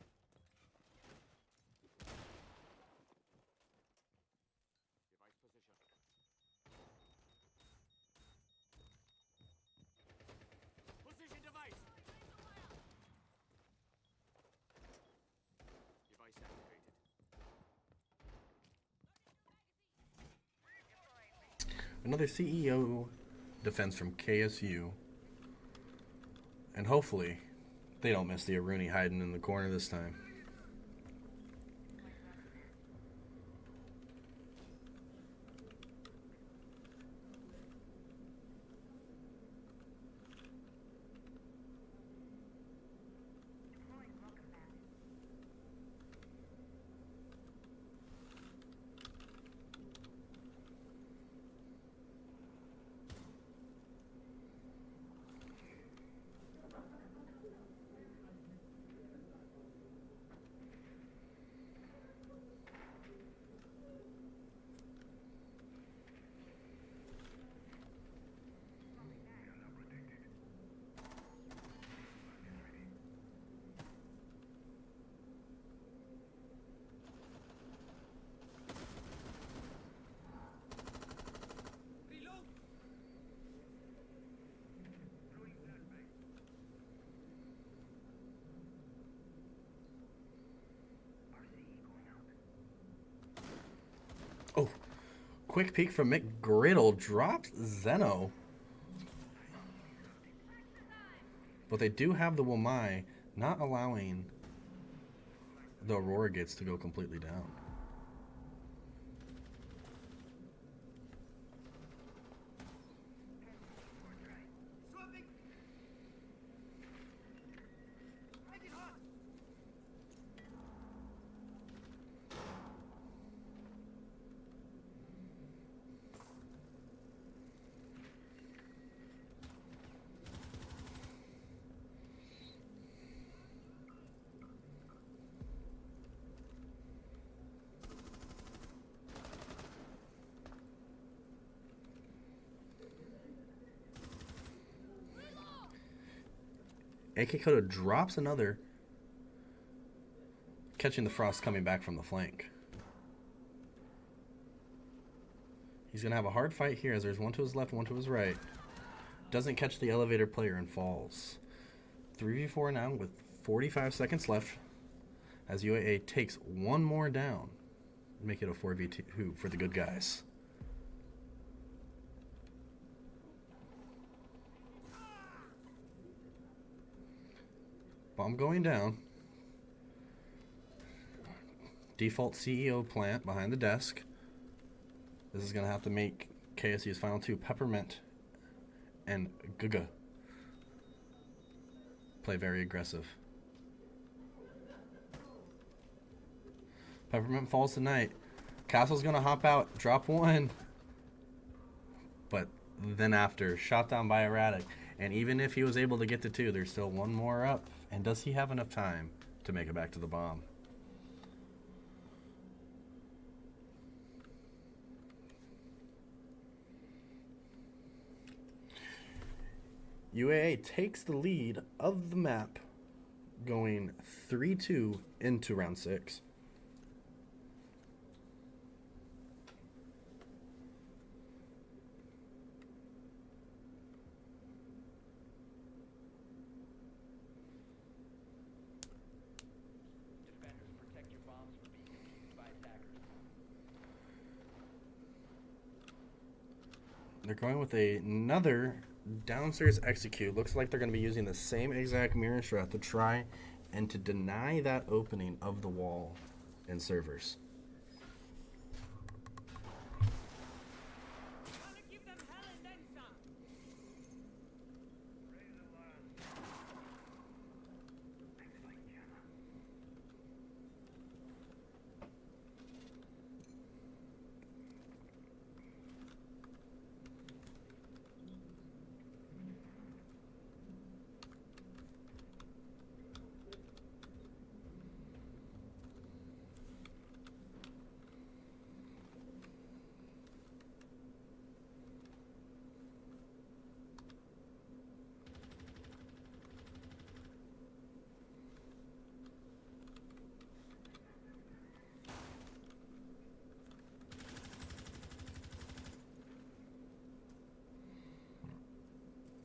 Position device. Device activated. Another CEO defense from KSU. And hopefully they don't miss the Aruni hiding in the corner this time. Oh, quick peek from McGriddle. Drops Zeno. But they do have the Wamai, not allowing the Aurora Gates to go completely down. Acad drops another, catching the Frost coming back from the flank. He's going to have a hard fight here as there's one to his left, one to his right. Doesn't catch the elevator player and falls. 3v4 now with 45 seconds left as UAA takes one more down. Make it a 4v2 for the good guys. Bomb going down. Default CEO plant behind the desk. This is going to have to make KSU's final two, Peppermint and Guga, play very aggressive. Peppermint falls tonight. Castle's going to hop out, drop one. But then after, shot down by Erratic. And even if he was able to get to two, there's still one more up. And does he have enough time to make it back to the bomb? UAA takes the lead of the map, going 3-2 into round 6. Defenders, protect your bombs from being defused by attackers. They're going with another downstairs execute. Looks like they're going to be using the same exact mirror strat to try and to deny that opening of the wall in servers. Gonna give them hell and then some.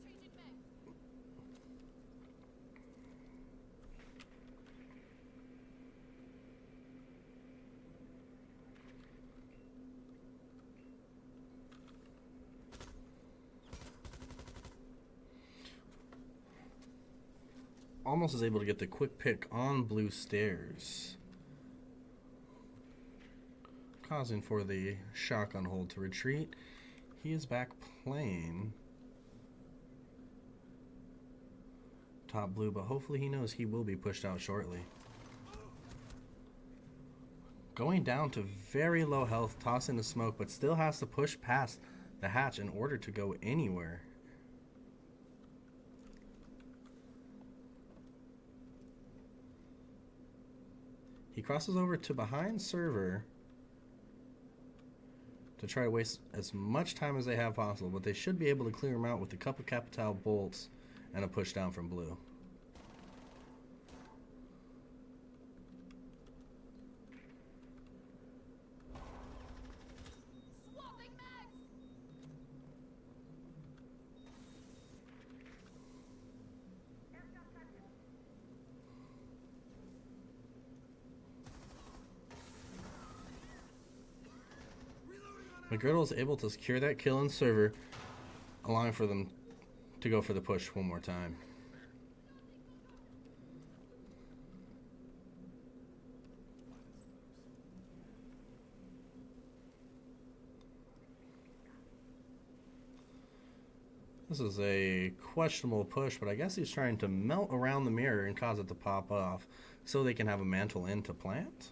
Changing back. Almost is able to get the quick pick on blue stairs, causing for the shotgun hold to retreat. He is back playing top blue, but hopefully he knows he will be pushed out shortly. Going down to very low health, tossing the smoke, but still has to push past the hatch in order to go anywhere. He crosses over to behind server to try to waste as much time as they have possible, but they should be able to clear him out with a couple Capital bolts and a push down from blue. Swapping mags. McGriddle is able to secure that kill in server, allowing for them to go for the push one more time. This is a questionable push, but I guess he's trying to melt around the mirror and cause it to pop off so they can have a mantle in to plant.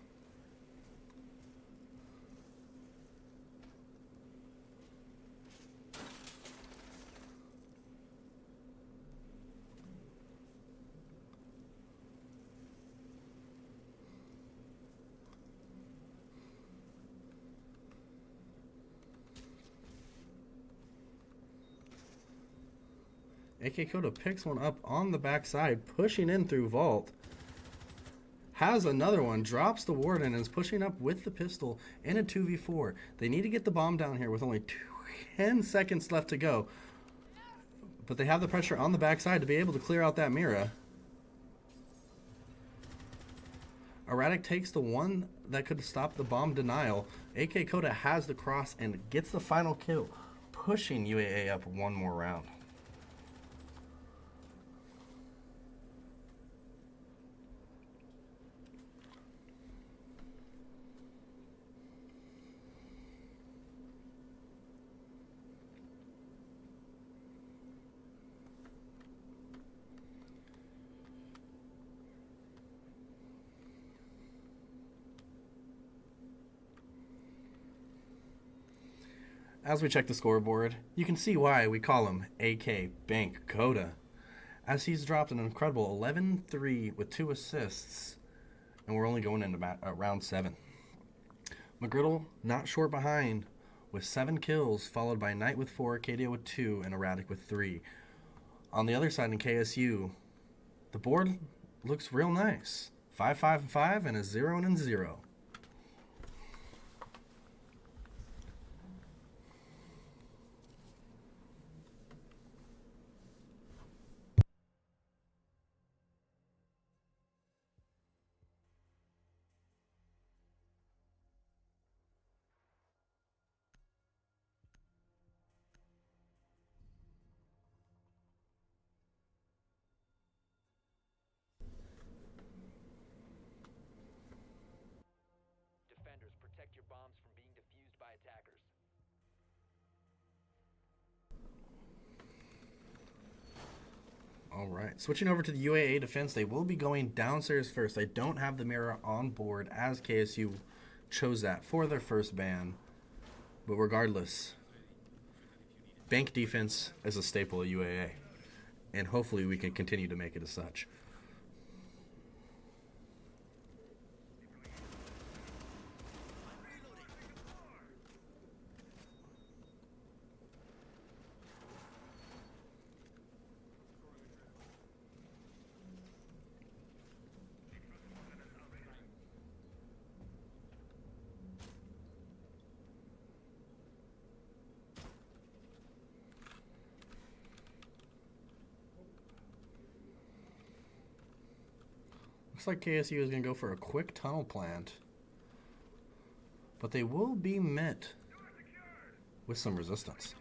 AK Coda picks one up on the backside, pushing in through vault. Has another one, drops the warden, and is pushing up with the pistol in a 2v4. They need to get the bomb down here with only 10 seconds left to go. But they have the pressure on the backside to be able to clear out that Mira. Erratic takes the one that could stop the bomb denial. AK Coda has the cross and gets the final kill, pushing UAA up one more round. As we check the scoreboard, you can see why we call him AK Bank Coda, as he's dropped an incredible 11-3 with 2 assists, and we're only going into round 7. McGriddle not short behind with 7 kills, followed by Knight with 4, KDO with 2, and Erratic with 3. On the other side in KSU, the board looks real nice. 5-5-5 and a 0-0. Defenders, protect your bombs from being defused by attackers. All right, switching over to the UAA defense, they will be going downstairs first. They don't have the mirror on board as KSU chose that for their first ban. But regardless, bank defense is a staple of UAA, and hopefully we can continue to make it as such. Looks like KSU is going to go for a quick tunnel plant, but they will be met with some resistance.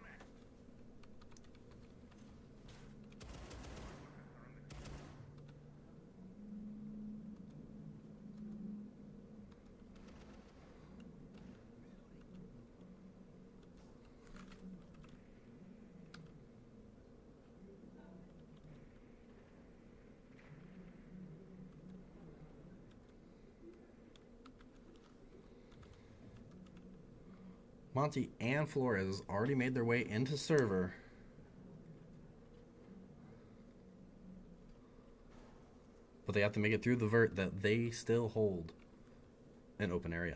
Monty and Flores already made their way into server. But they have to make it through the vert that they still hold an open area.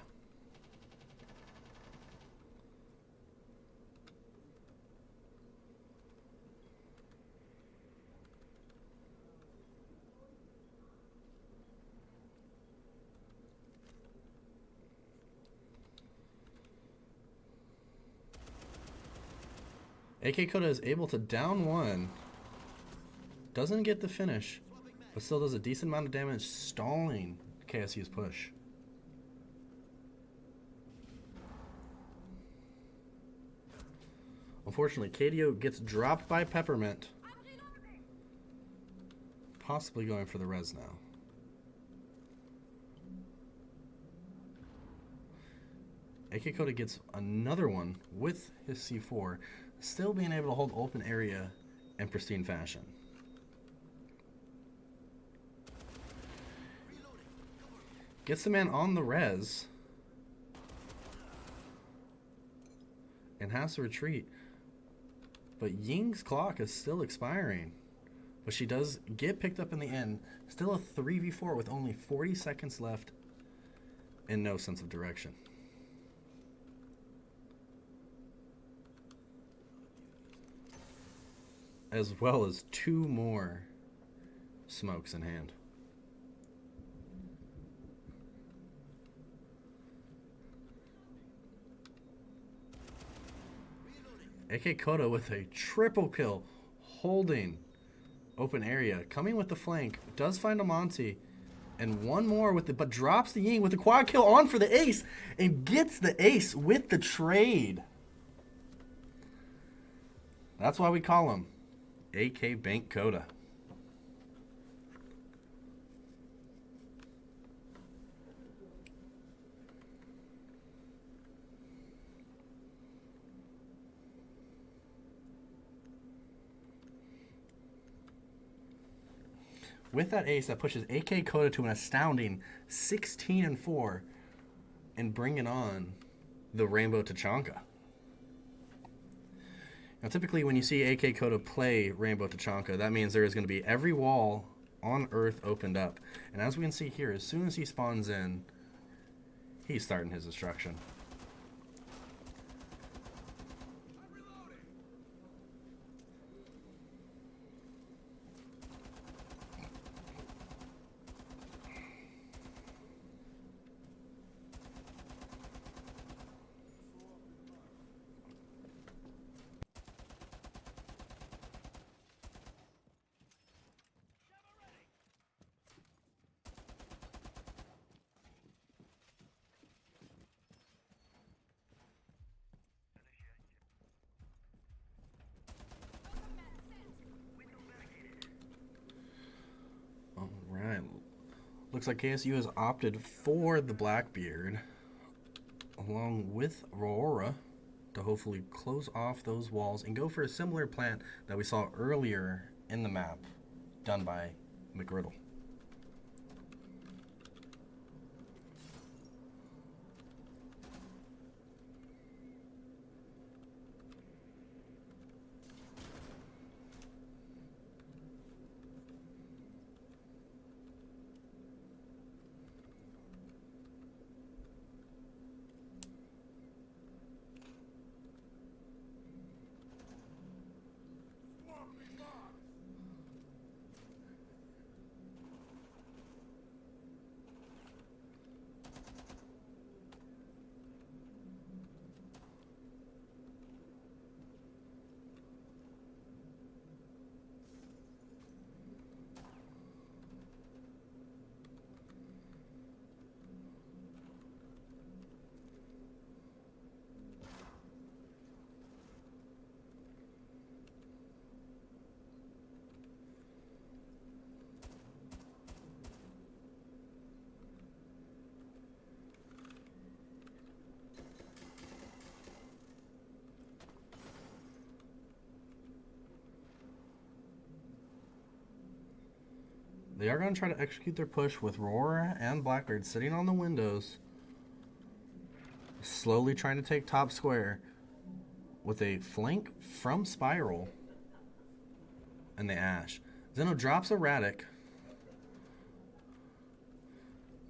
AK Coda is able to down one. Doesn't get the finish, but still does a decent amount of damage, stalling KSU's push. Unfortunately, KDO gets dropped by Peppermint. Possibly going for the res now. AK Coda gets another one with his C4, still being able to hold open area and pristine fashion. Gets the man on the res and has to retreat. But Ying's clock is still expiring. But she does get picked up in the end. Still a 3v4 with only 40 seconds left and no sense of direction. As well as 2 more smokes in hand. AK Koda with a triple kill, holding open area, coming with the flank, does find a Monty, and one more with the, but drops the Ying with the quad kill on for the ace, and gets the ace with the trade. That's why we call him AK Bank Koda. With that ace, that pushes AK Koda to an astounding 16-4 and bringing on the Rainbow Tachanka. Now, typically when you see AK Koda play Rainbow Tachanka, that means there is going to be every wall on Earth opened up. And as we can see here, as soon as he spawns in, he's starting his destruction. Alright. Looks like KSU has opted for the Blackbeard along with Aurora to hopefully close off those walls and go for a similar plan that we saw earlier in the map done by McGriddle. They are going to try to execute their push with Aurora and Blackbeard sitting on the windows, slowly trying to take top square with a flank from Spiral and the Ash. Zeno drops a Radic,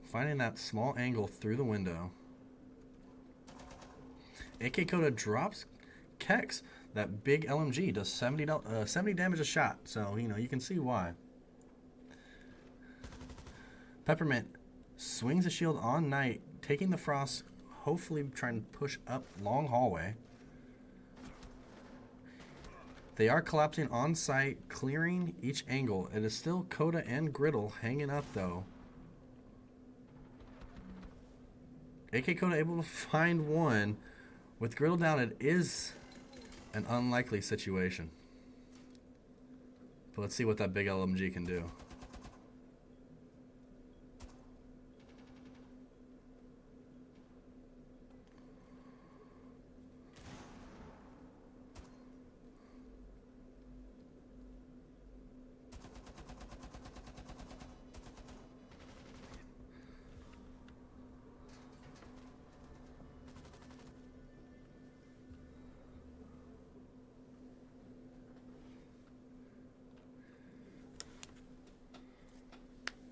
finding that small angle through the window. AK Koda drops Kex. That big LMG does 70 damage a shot, so you can see why. Peppermint swings a shield on Knight, taking the Frost, hopefully trying to push up long hallway. They are collapsing on site, clearing each angle. It is still Koda and Griddle hanging up though. AK Koda able to find one. With Griddle down, it is an unlikely situation. But let's see what that big LMG can do.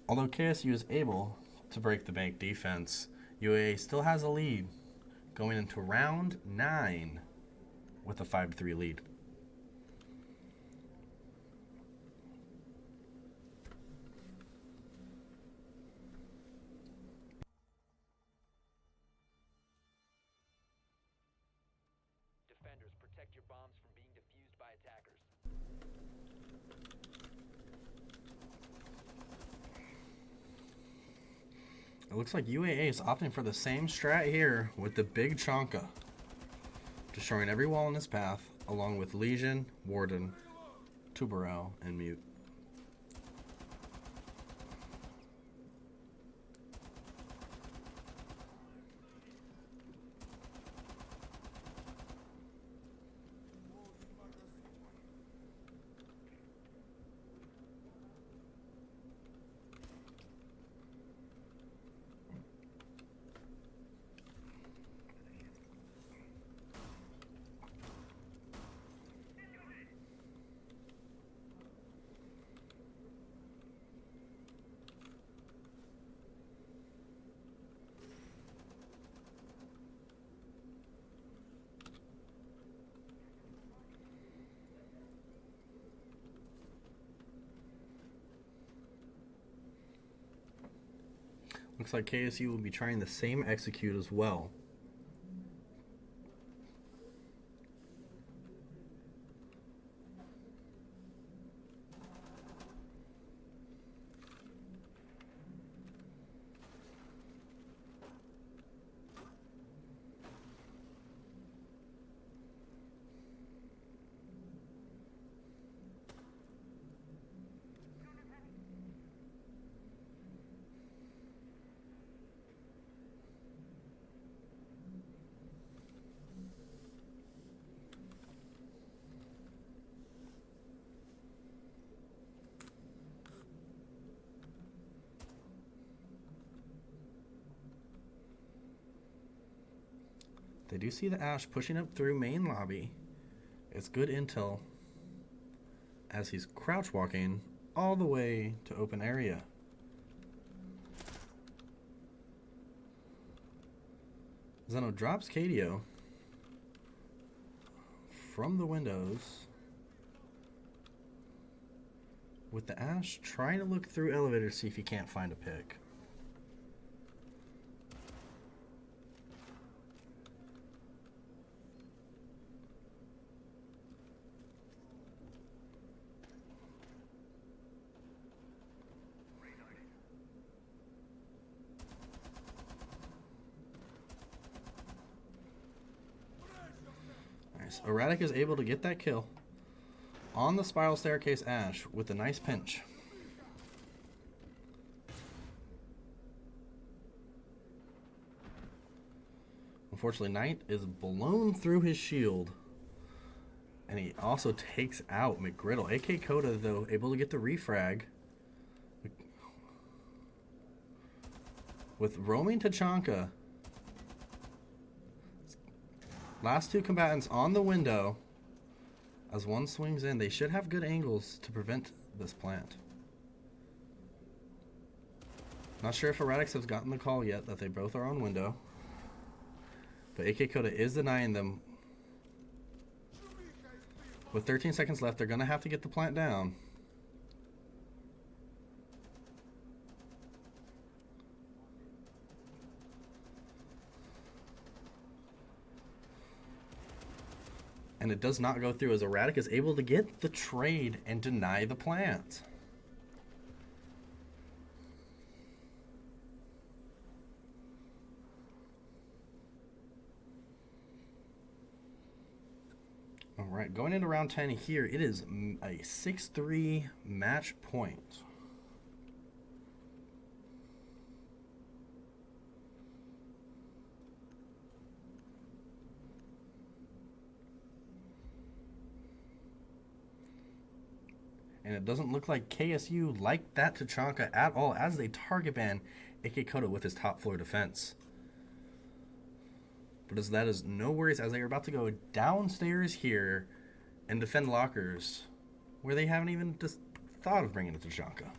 Although KSU is able to break the bank defense, UAA still has a lead going into round 9 with a 5-3 lead. Defenders, protect your bombs from being defused by attackers. It looks like UAA is opting for the same strat here with the big Chonka, destroying every wall in his path, along with Legion, Warden, Tubarel, and Mute. Looks like KSU will be trying the same execute as well. They do see the Ash pushing up through main lobby. It's good intel as he's crouch walking all the way to open area. Zeno drops KDO from the windows with the Ash trying to look through elevator to see if he can't find a pick. Nice. Erratic is able to get that kill on the spiral staircase Ash with a nice pinch. Unfortunately, Knight is blown through his shield, and he also takes out McGriddle. AK Coda, though, able to get the refrag. With roaming Tachanka. Last two combatants on the window. As one swings in, they should have good angles to prevent this plant. Not sure if Erratics has gotten the call yet that they both are on window. But AK Coda is denying them. With 13 seconds left, they're going to have to get the plant down. And it does not go through as Erratic is able to get the trade and deny the plant. All right, going into round 10 here, it is a 6-3 match point. And it doesn't look like KSU liked that Tachanka at all as they target ban AK Coda with his top floor defense. But as that is no worries as they are about to go downstairs here and defend lockers where they haven't even just thought of bringing a Tachanka.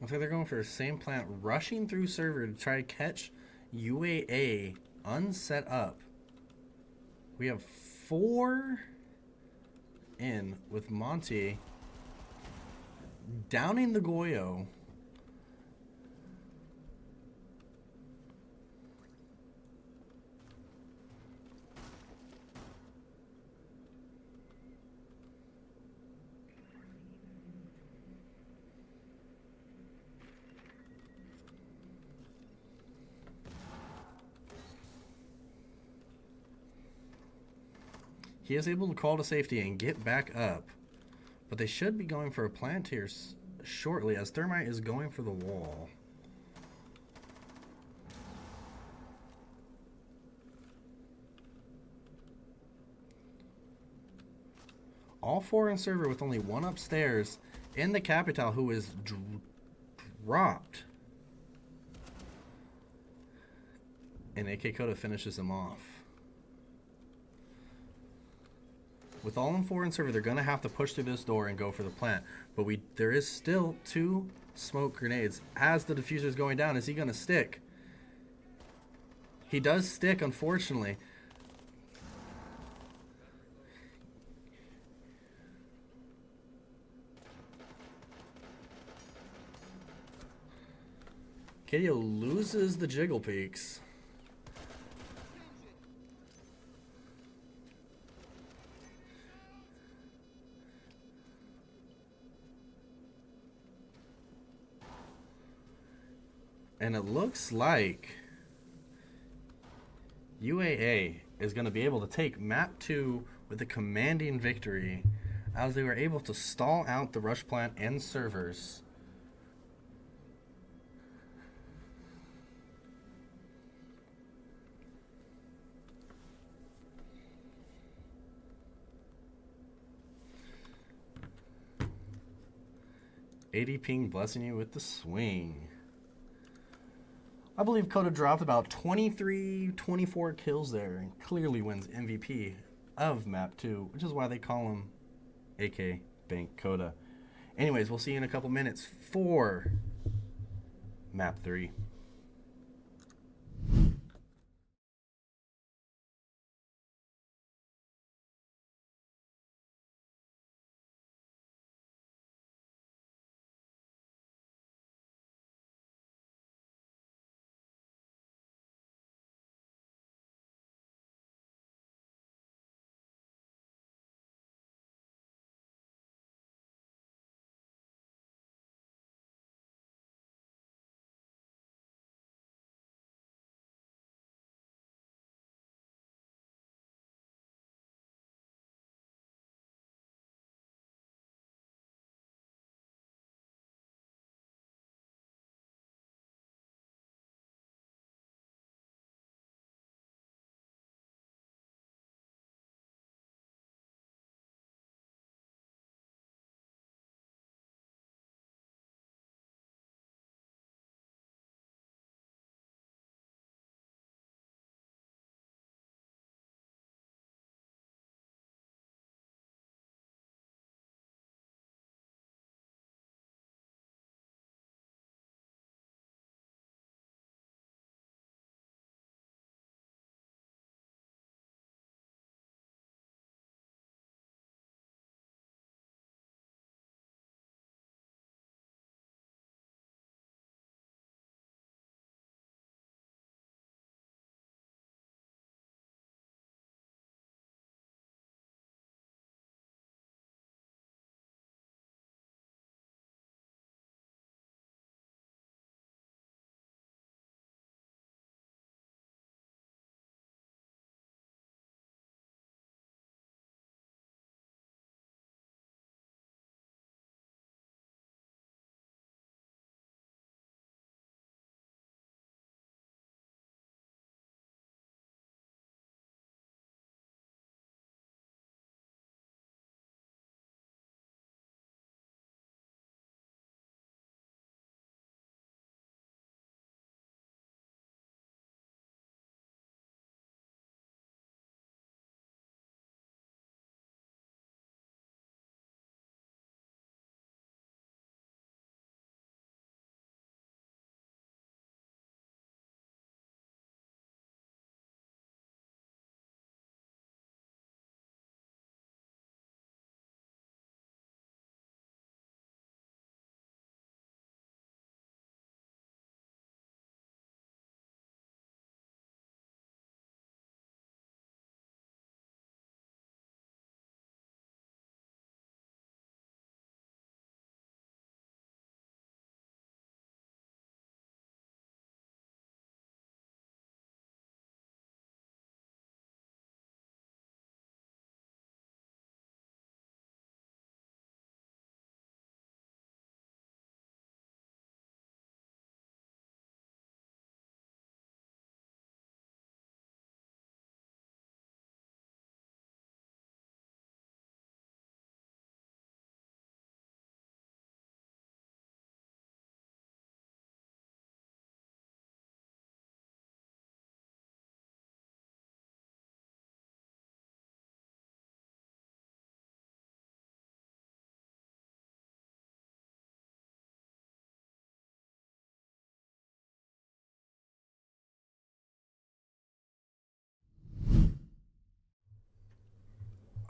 Looks like they're going for the same plant, rushing through server to try to catch UAA unset up. We have 4 in with Monty downing the Goyo. He is able to call to safety and get back up. But they should be going for a plant here shortly, as Thermite is going for the wall. All 4 in server with only 1 upstairs in the Capital, who is dropped. And AK Coda finishes him off. With all in 4 in server, they're going to have to push through this door and go for the plant. But there is still 2 smoke grenades. As the diffuser is going down, is he going to stick? He does stick, unfortunately. Kadio loses the jiggle peaks. And it looks like UAA is going to be able to take map 2 with a commanding victory, as they were able to stall out the rush plant and servers. AD Ping blessing you with the swing. I believe Coda dropped about 23, 24 kills there and clearly wins MVP of map 2, which is why they call him AK Bank Coda. Anyways, we'll see you in a couple minutes for map 3.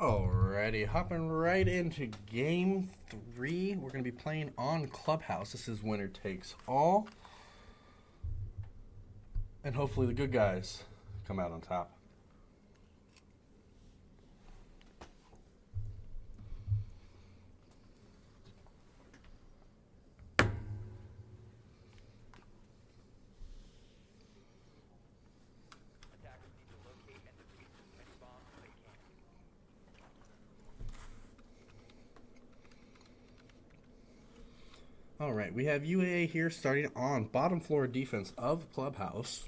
Alrighty, hopping right into game 3. We're going to be playing on Clubhouse. This is winner takes all. And hopefully the good guys come out on top. Attackers need to locate and defuse as many bombs as they can. Alright, we have UAA here starting on bottom floor defense of Clubhouse.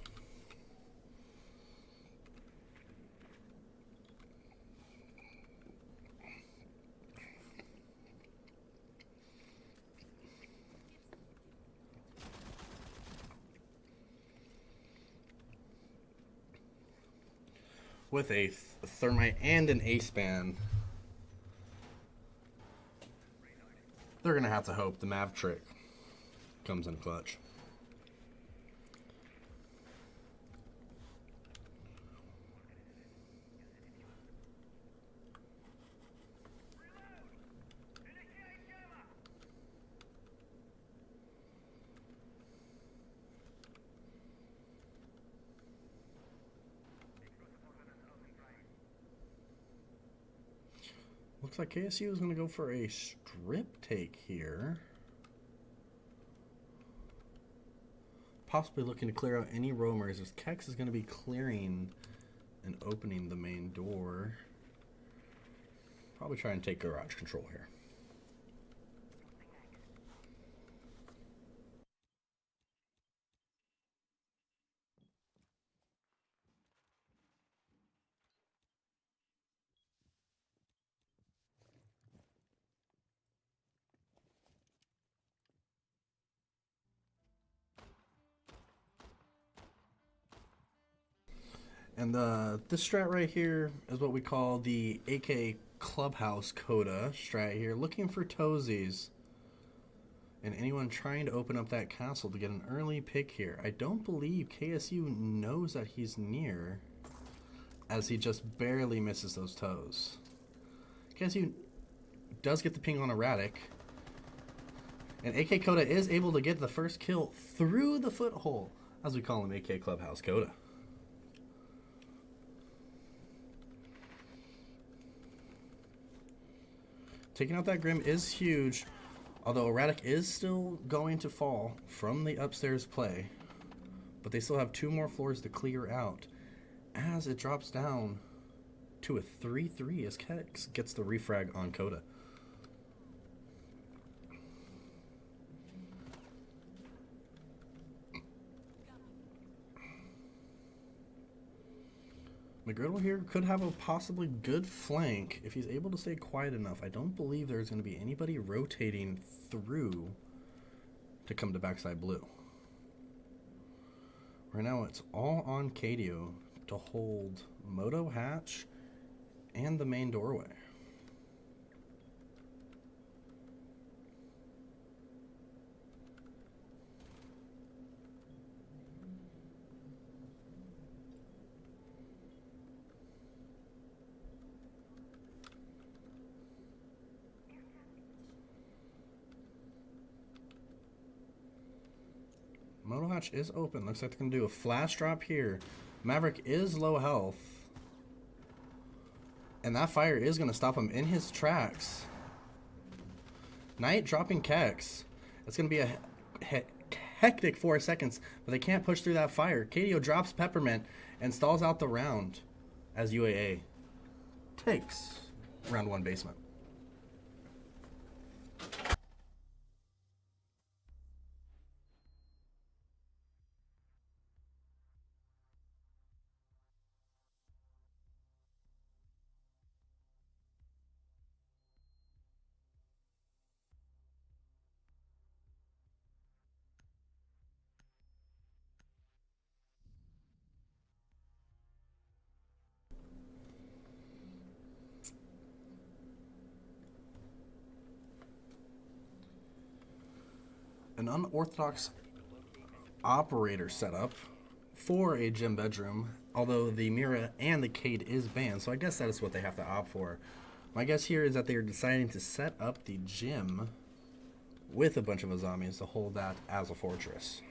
With a thermite and an ace band. They're going to have to hope the Mav trick comes in clutch. Looks like KSU is going to go for a strip take here. Possibly looking to clear out any roamers as Kex is going to be clearing and opening the main door. Probably try and take garage control here. And this strat right here is what we call the AK Clubhouse Coda strat here. Looking for toesies. And anyone trying to open up that castle to get an early pick here. I don't believe KSU knows that he's near, as he just barely misses those toes. KSU does get the ping on Erratic. And AK Coda is able to get the first kill through the foothole, as we call him, AK Clubhouse Coda. Taking out that Grim is huge, although Erratic is still going to fall from the upstairs play. But they still have 2 more floors to clear out as it drops down to a 3-3 as Kex gets the refrag on Coda. McGriddle here could have a possibly good flank if he's able to stay quiet enough. I don't believe there's going to be anybody rotating through to come to backside blue. Right now it's all on Cadio to hold Moto Hatch and the main doorway. Moto Hatch is open. Looks like they're going to do a flash drop here. Maverick is low health. And that fire is going to stop him in his tracks. Knight dropping Kex. It's going to be a hectic 4 seconds, but they can't push through that fire. Cadio drops Peppermint and stalls out the round as UAA takes round 1 basement. An unorthodox operator setup for a gym bedroom, although the Mira and the Cade is banned, so I guess that is what they have to opt for. My guess here is that they are deciding to set up the gym with a bunch of zombies to hold that as a fortress.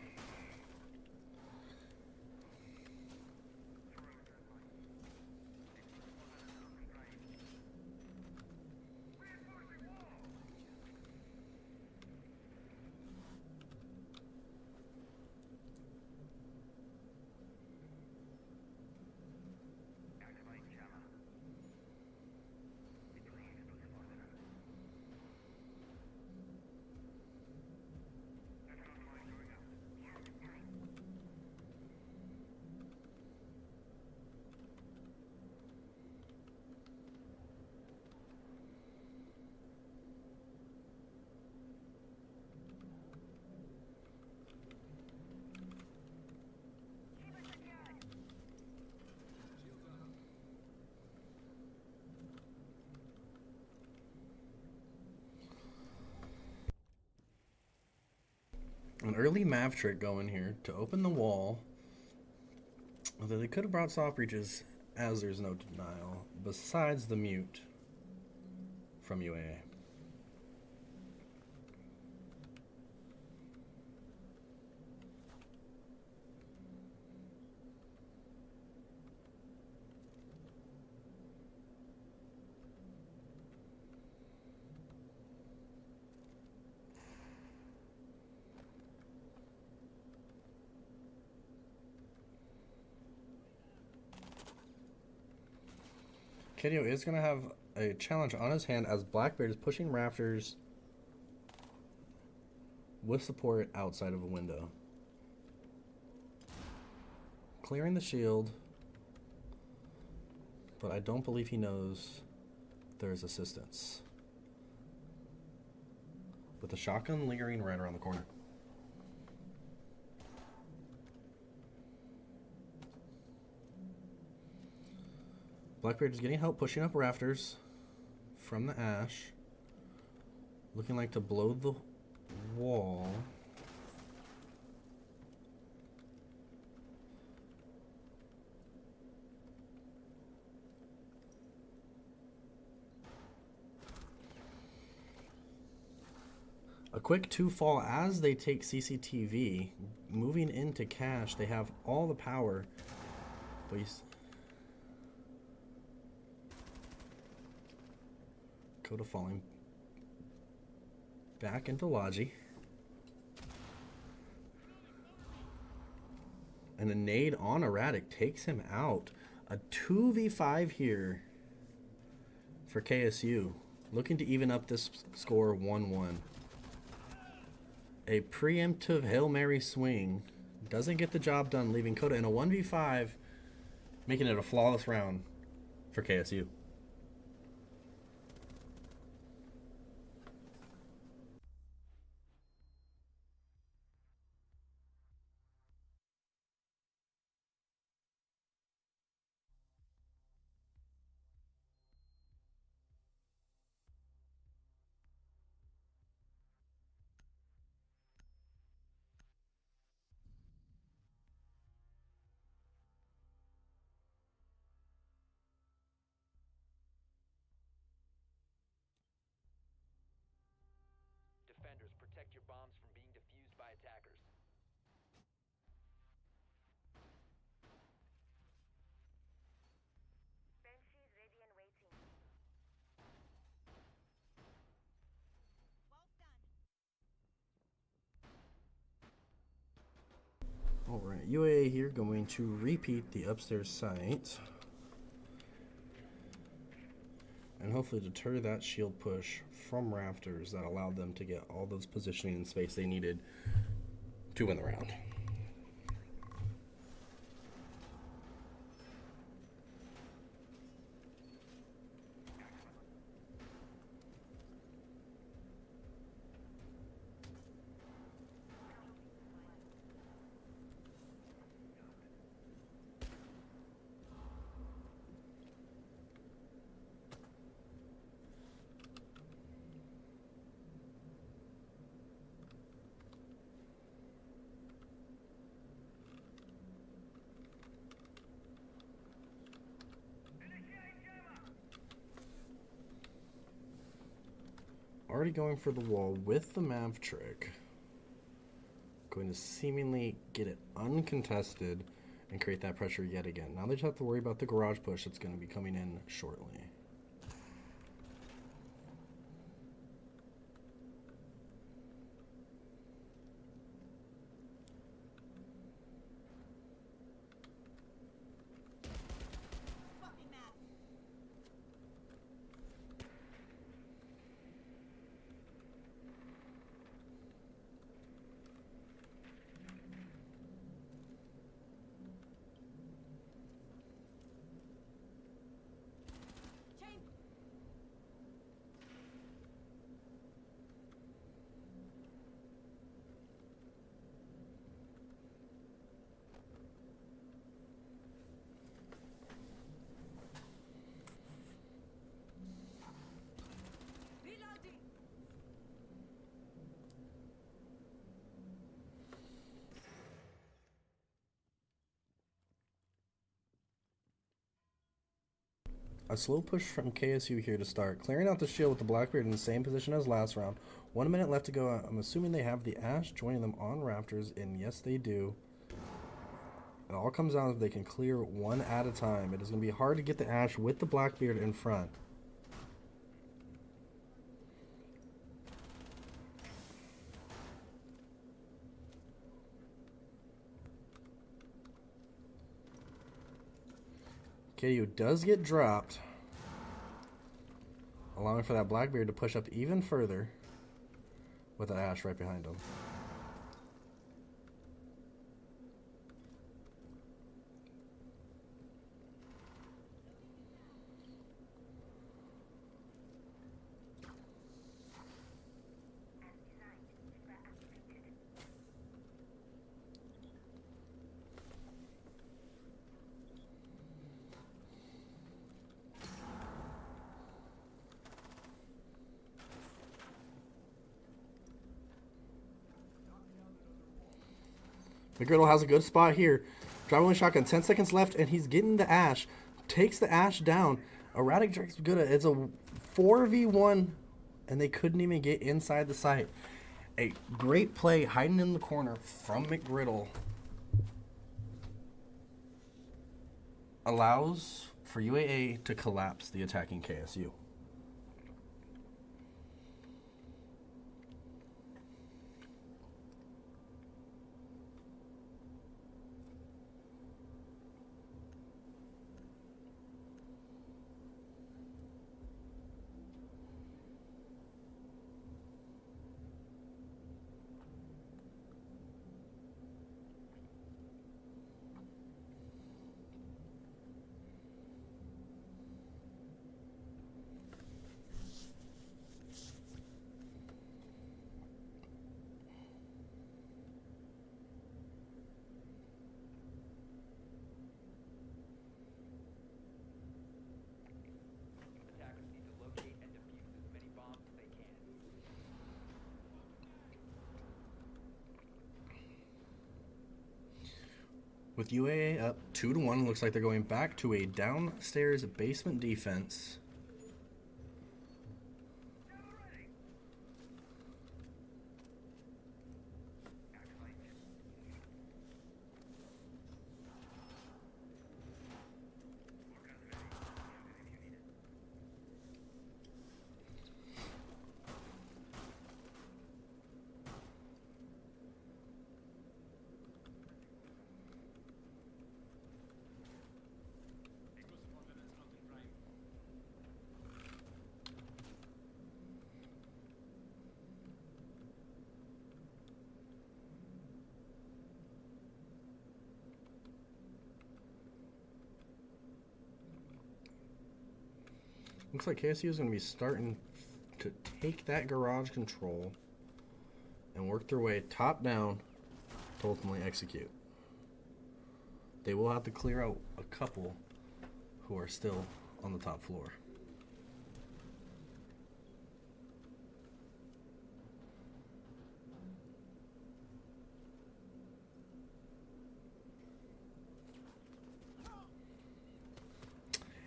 An early Mav trick going here to open the wall. Although they could have brought soft breaches, as there's no denial, besides the mute from UAA. Kedio is going to have a challenge on his hand as Blackbeard is pushing Raptors with support outside of a window. Clearing the shield, but I don't believe he knows there's assistance. With the shotgun lingering right around the corner. Blackbeard is getting help pushing up Rafters from the ash. Looking like to blow the wall. A quick 2 fall as they take CCTV. Moving into cash, they have all the power. But Coda falling back into Logi. And a nade on Erratic takes him out. A 2v5 here for KSU. Looking to even up this score 1-1. A preemptive Hail Mary swing. Doesn't get the job done, leaving Coda in a 1v5, making it a flawless round for KSU. Defenders, protect your bombs from being defused by attackers. Banshees ready and waiting. Alright, UAA here going to repeat the upstairs site. And hopefully deter that shield push from Rafters that allowed them to get all those positioning and space they needed to win the round. already going for the wall with the Mav trick. Going to seemingly get it uncontested and create that pressure yet again. Now they just have to worry about the garage push that's going to be coming in shortly. Swapping mags. Chain. Reloading. A slow push from KSU here to start. Clearing out the shield with the Blackbeard in the same position as last round. 1 minute left to go. I'm assuming they have the Ash joining them on Raptors, and yes, they do. It all comes down to if they can clear one at a time. It is going to be hard to get the Ash with the Blackbeard in front. KU does get dropped, allowing for that Blackbeard to push up even further with that Ash right behind him. McGriddle has a good spot here. Driving shotgun, 10 seconds left, and he's getting the Ash. Takes the Ash down. Erratic Drake's good. It's a 4v1, and they couldn't even get inside the site. A great play hiding in the corner from McGriddle allows for UAA to collapse the attacking KSU. Attackers need to locate and defuse as many bombs as they can. With UAA up 2-1, looks like they're going back to a downstairs basement defense. Looks like KSU is going to be starting to take that garage control and work their way top down to ultimately execute. They will have to clear out a couple who are still on the top floor.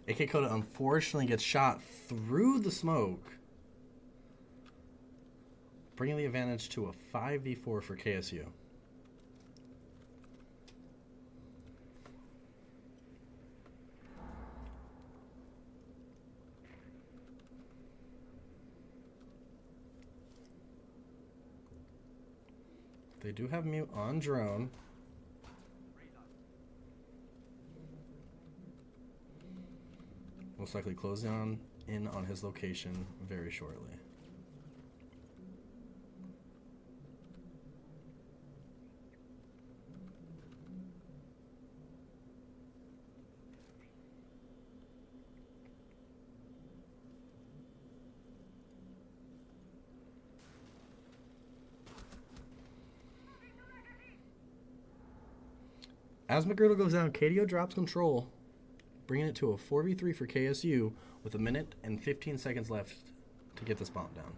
AK Coda unfortunately gets shot through the smoke. bringing the advantage to a 5v4 for KSU. They do have mute on drone. Most likely closing in on his location very shortly. As Magruder goes down, KDO drops control, bringing it to a 4v3 for KSU with a minute and 15 seconds left to get this bomb down.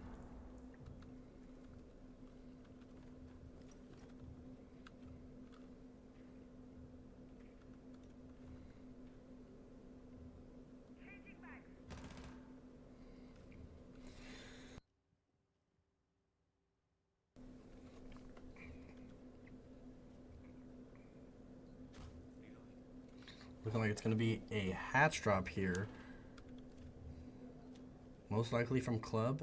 Looking like it's going to be a hatch drop here. Most likely from Club.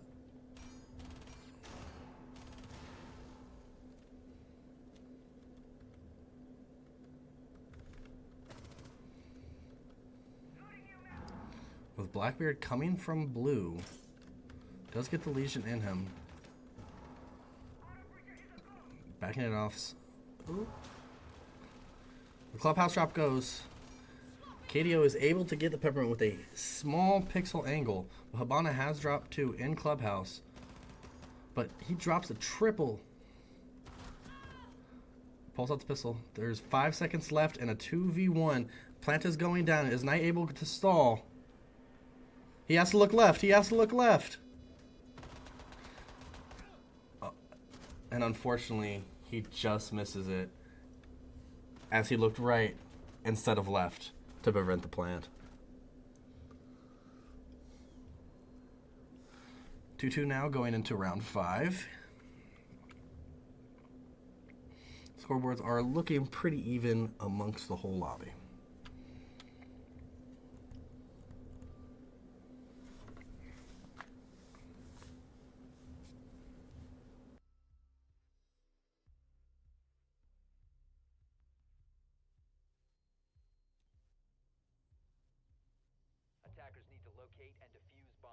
With Blackbeard coming from blue. Does get the Legion in him. Backing it off. Ooh. The clubhouse drop goes. KDO is able to get the Peppermint with a small pixel angle. Habana has dropped 2 in clubhouse. But he drops a triple. Pulls out the pistol. There's 5 seconds left and a 2v1. Plant is going down. Is Knight able to stall? He has to look left. He has to look left. And unfortunately, he just misses it. As he looked right instead of left to prevent the plant. 2-2 now going into round 5. Scoreboards are looking pretty even amongst the whole lobby. Attackers need to locate and defuse bombs.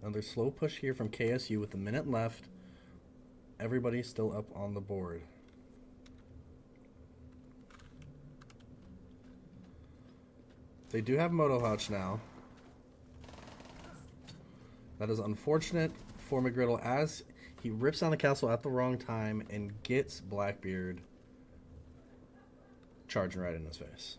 Another slow push here from KSU with a minute left. Everybody's still up on the board. They do have Moto Hutch now. That is unfortunate for McGriddle as he rips down the castle at the wrong time and gets Blackbeard charging right in his face.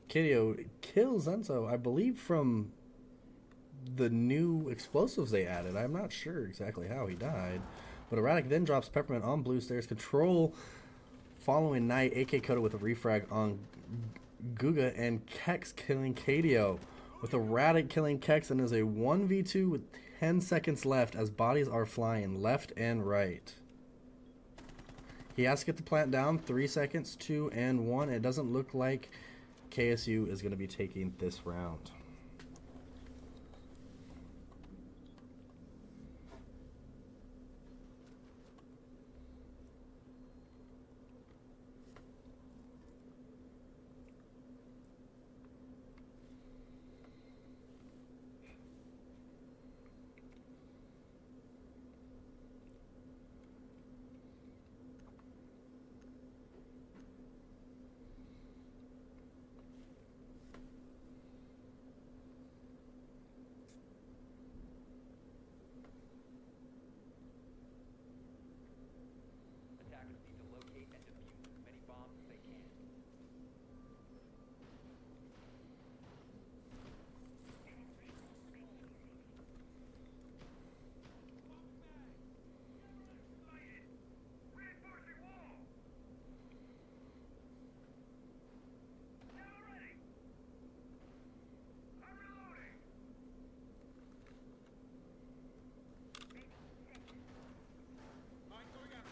Kideo kills Enzo, I believe, from the new explosives they added. I'm not sure exactly how he died. But Erratic then drops Peppermint on blue stairs. Control following Knight. AK Coda with a refrag on Guga. And Kex killing Kideo. With Erratic killing Kex. And there's a 1v2 with 10 seconds left as bodies are flying left and right. He has to get the plant down. 3 seconds, 2 and 1. It doesn't look like KSU is going to be taking this round. Attackers need to locate and defuse as many bombs as they can. Reinforcing wall! Never ready! I'm reloading! Mine going out.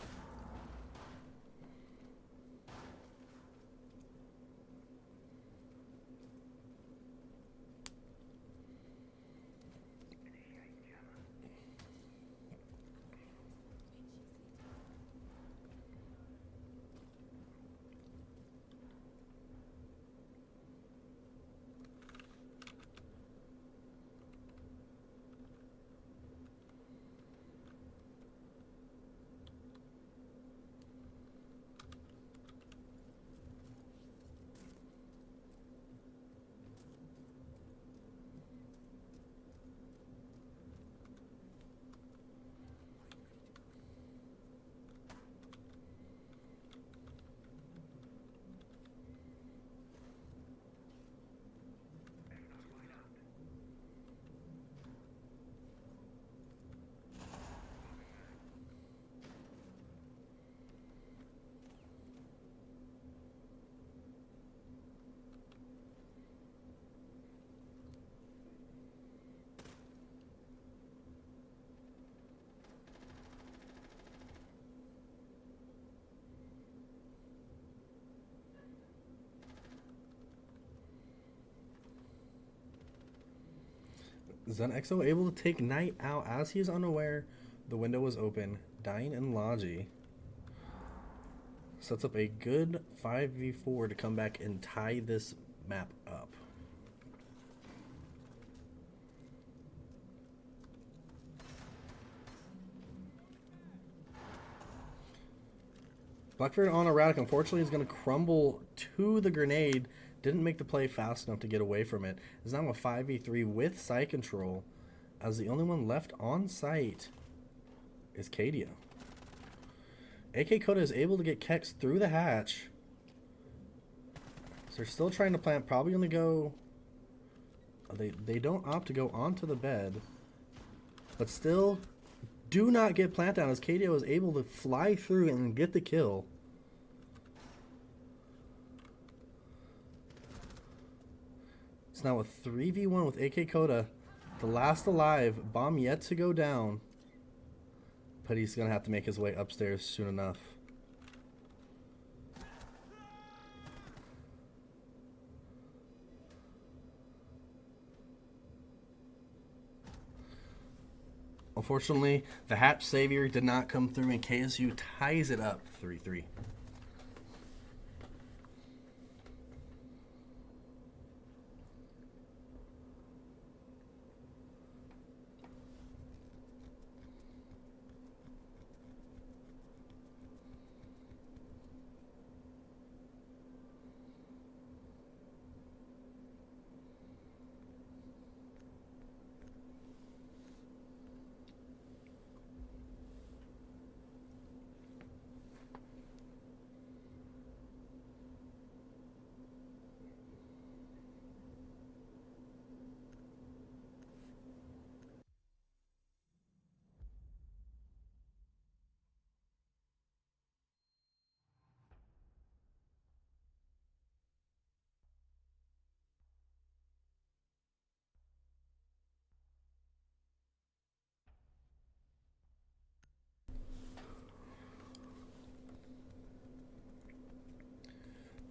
ZenXO able to take Knight out as he is unaware the window was open, dying in Logi. Sets up a good 5v4 to come back and tie this map up. Blackbeard on Erratic, unfortunately, is going to crumble to the grenade. Didn't make the play fast enough to get away from it. Is now a 5v3 with site control, as the only one left on site is Cadia. AK Coda is able to get Kex through the hatch. So they're still trying to plant, probably going to go... They don't opt to go onto the bed, but still do not get plant down as Cadia is able to fly through and get the kill. It's now a 3v1 with AK Coda. The last alive, bomb yet to go down. But he's going to have to make his way upstairs soon enough. Unfortunately, the Hatch Savior did not come through, and KSU ties it up 3-3.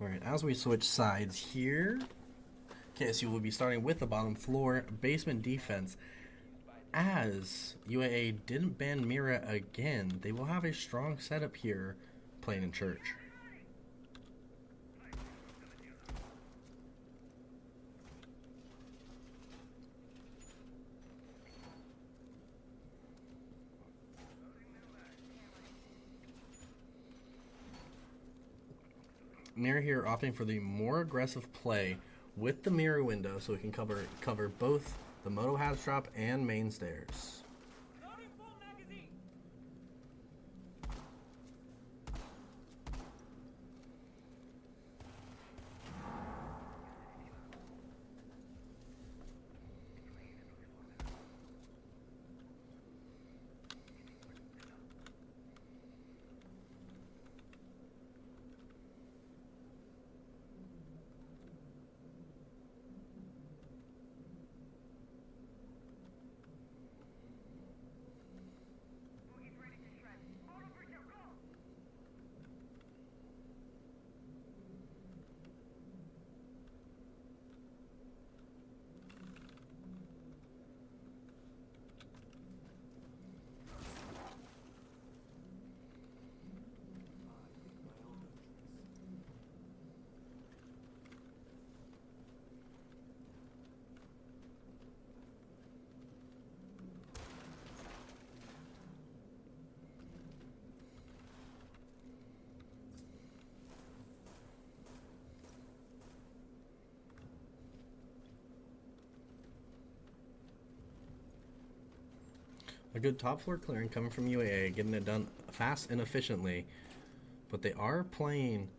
Alright, as we switch sides here, KSU will be starting with the bottom floor basement defense. As UAA didn't ban Mira again, they will have a strong setup here playing in church. Mira here opting for the more aggressive play with the mirror window so we can cover both the Moto Hatch drop and main stairs. Loading full magazine. A good top floor clearing coming from UAA, getting it done fast and efficiently. But they are playing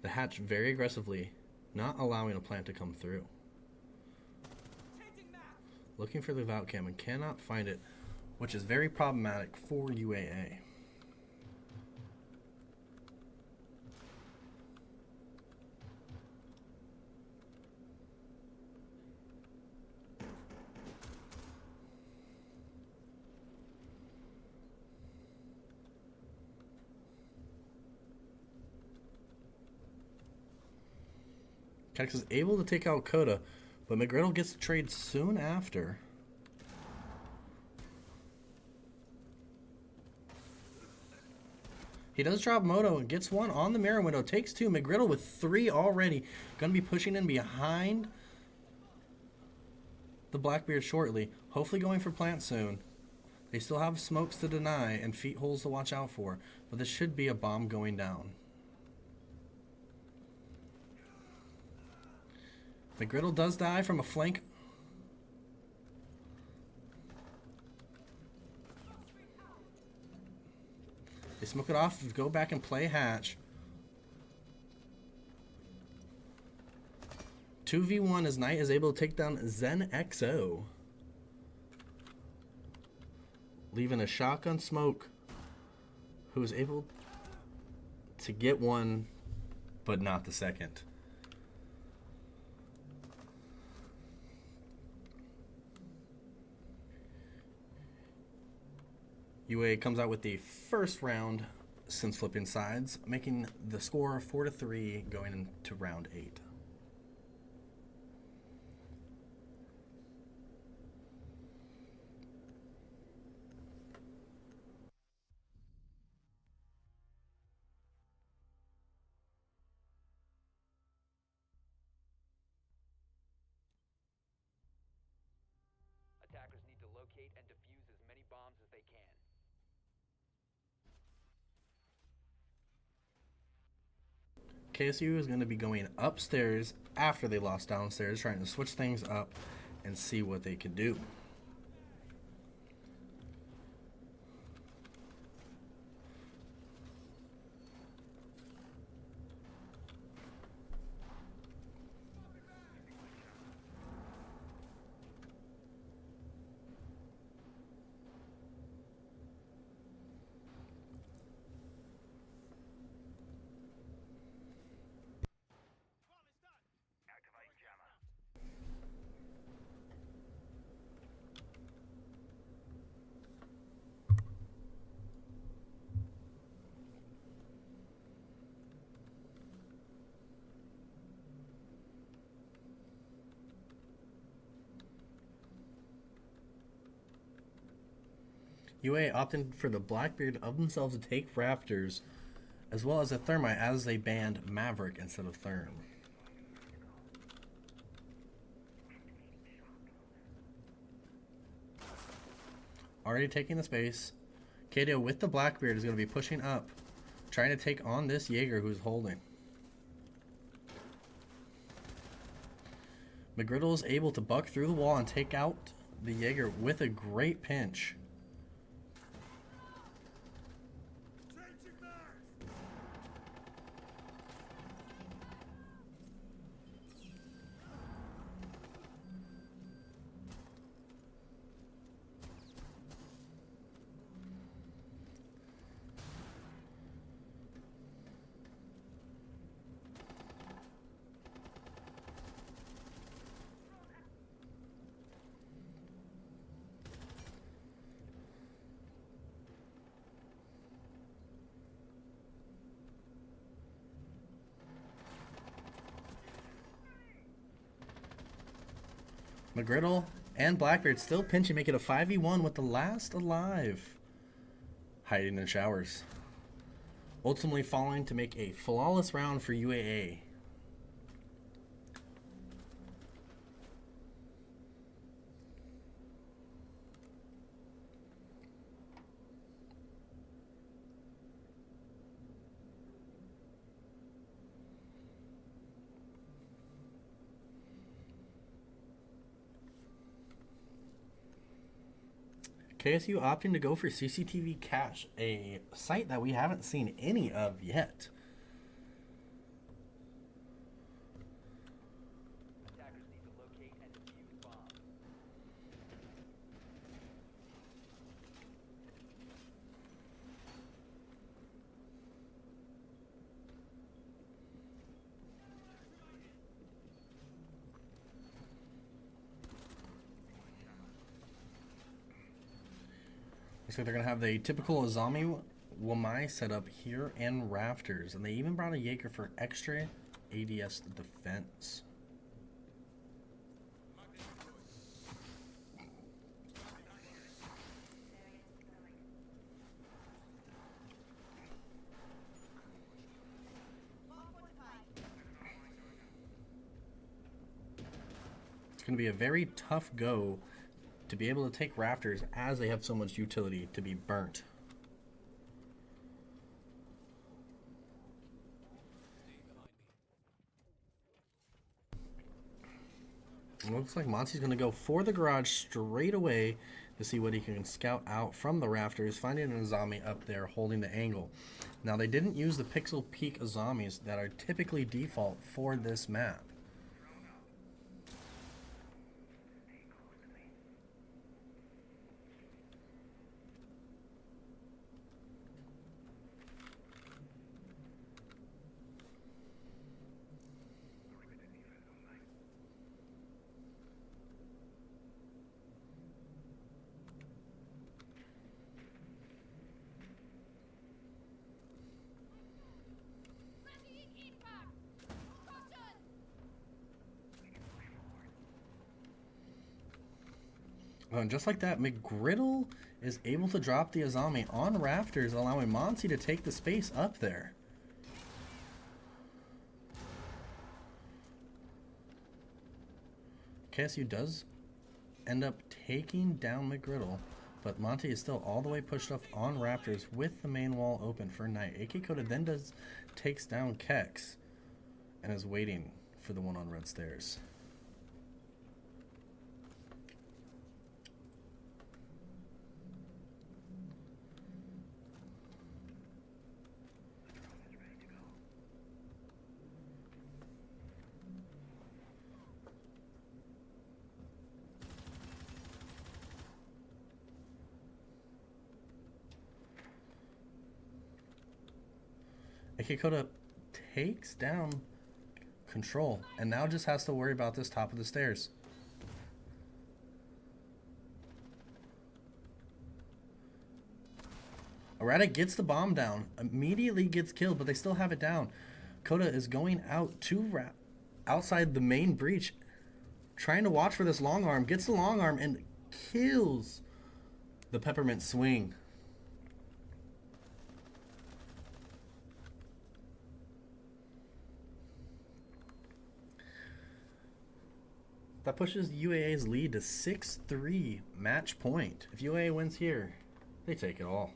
the hatch very aggressively, not allowing a plant to come through. Looking for the Vault Cam and cannot find it, which is very problematic for UAA. Texas is able to take out Coda, but McGriddle gets the trade soon after. He does drop Moto and gets one on the mirror window. Takes two. McGriddle with three already. Going to be pushing in behind the Blackbeard shortly. Hopefully going for plant soon. They still have smokes to deny and feet holes to watch out for. But this should be a bomb going down. McGriddle does die from a flank. They smoke it off, go back and play hatch. 2v1 as Knight is able to take down Zen XO. Leaving a shotgun smoke, who is able to get one, but not the second. UA comes out with the first round since flipping sides, making the score 4-3 going into round 8. KSU is going to be going upstairs after they lost downstairs, trying to switch things up and see what they can do. Activate jammer. UA opted for the Blackbeard of themselves to take Raptors, as well as a Thermite, as they banned Maverick instead of Therm. Already taking the space. KDO with the Blackbeard is going to be pushing up, trying to take on this Jaeger who's holding. McGriddle is able to buck through the wall and take out the Jaeger with a great pinch. McGriddle and Blackbeard still pinching, make it a 5v1 with the last alive hiding in showers. Ultimately falling to make a flawless round for UAA. KSU opting to go for CCTV Cache, a site that we haven't seen any of yet. Attackers need to locate and defuse bombs. So they're going to have the typical Azami Wamai set up here and Rafters. And they even brought a Jaeger for extra ADS defense. It's going to be a very tough go to be able to take Rafters, as they have so much utility to be burnt. It looks like Monty's going to go for the garage straight away to see what he can scout out from the Rafters, finding an Azami up there holding the angle. Now, they didn't use the Pixel Peak Azamis that are typically default for this map. And just like that, McGriddle is able to drop the Azami on Rafters, allowing Monty to take the space up there. KSU does end up taking down McGriddle, but Monty is still all the way pushed up on Raptors with the main wall open for Knight. AK Coda then takes down Kex. and is waiting for the one on red stairs. Acad takes down control and now just has to worry about this top of the stairs. Errata gets the bomb down, immediately gets killed, but they still have it down. Coda is going out to outside the main breach, trying to watch for this long arm, gets the long arm and kills the peppermint swing. That pushes UAA's lead to 6-3 match point. If UAA wins here, they take it all.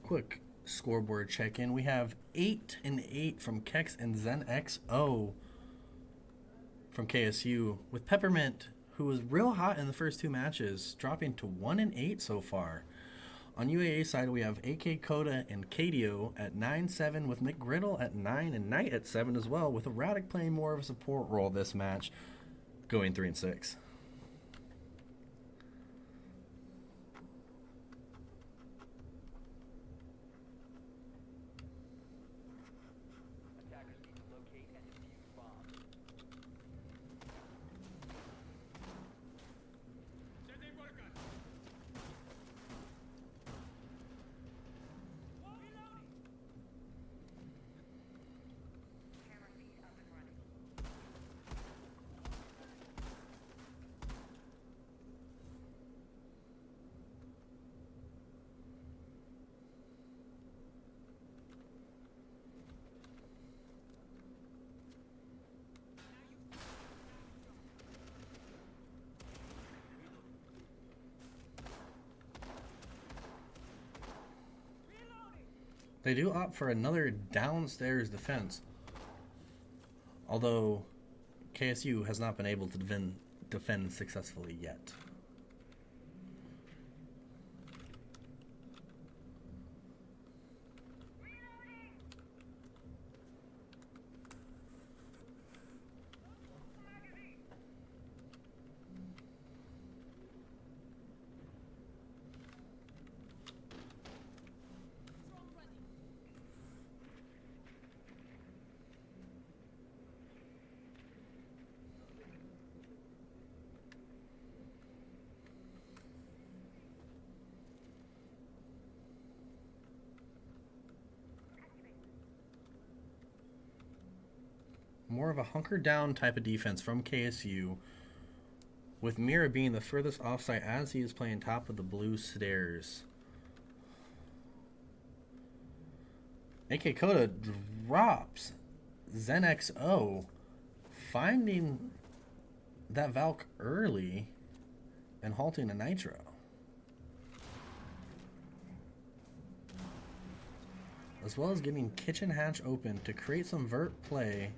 Quick scoreboard check-in. We have 8 and 8 from Kex and ZenXO from KSU, with Peppermint, who was real hot in the first 2 matches, dropping to 1 and 8 so far. On UAA side, we have AK Coda and Cadio at 9-7, with McGriddle at 9 and Knight at 7 as well, with Erratic playing more of a support role this match, going 3 and 6. Attackers need to locate and defuse bombs. Camera feed up and running. They do opt for another downstairs defense, although KSU has not been able to defend successfully yet. More of a hunker down type of defense from KSU, with Mira being the furthest offsite as he is playing top of the blue stairs. AK Coda drops ZenXO, finding that Valk early and halting a Nitro. As well as getting Kitchen Hatch open to create some vert play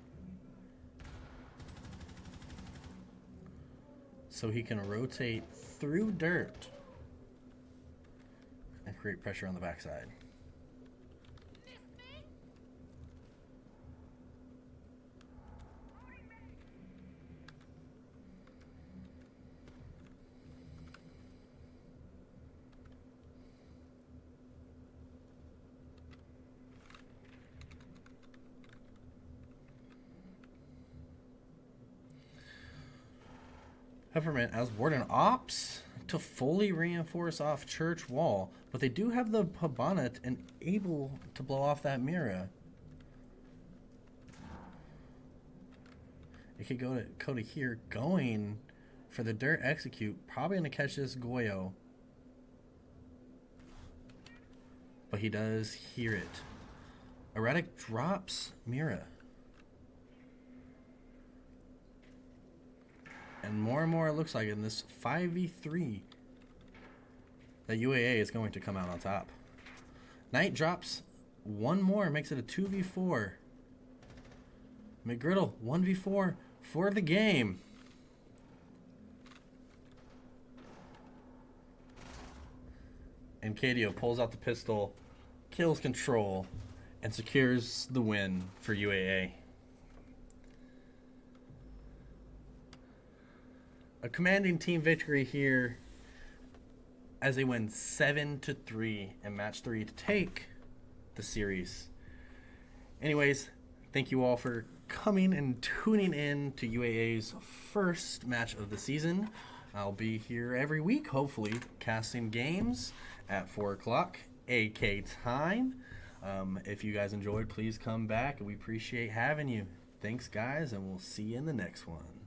so he can rotate through dirt and create pressure on the backside. Peppermint as Warden opts to fully reinforce off church wall, but they do have the Habana and able to blow off that Mira. It could go to Coda here, going for the dirt execute, probably gonna catch this Goyo. But he does hear it. Erratic drops Mira. And more it looks like in this 5v3 that UAA is going to come out on top. Knight drops one more, makes it a 2v4. McGriddle, 1v4 for the game. And KDO pulls out the pistol, kills control, and secures the win for UAA. A commanding team victory here as they win 7-3 in match 3 to take the series. Anyways, thank you all for coming and tuning in to UAA's first match of the season. I'll be here every week, hopefully, casting games at 4 o'clock AK time. If you guys enjoyed, please come back. We appreciate having you. Thanks, guys, and we'll see you in the next one.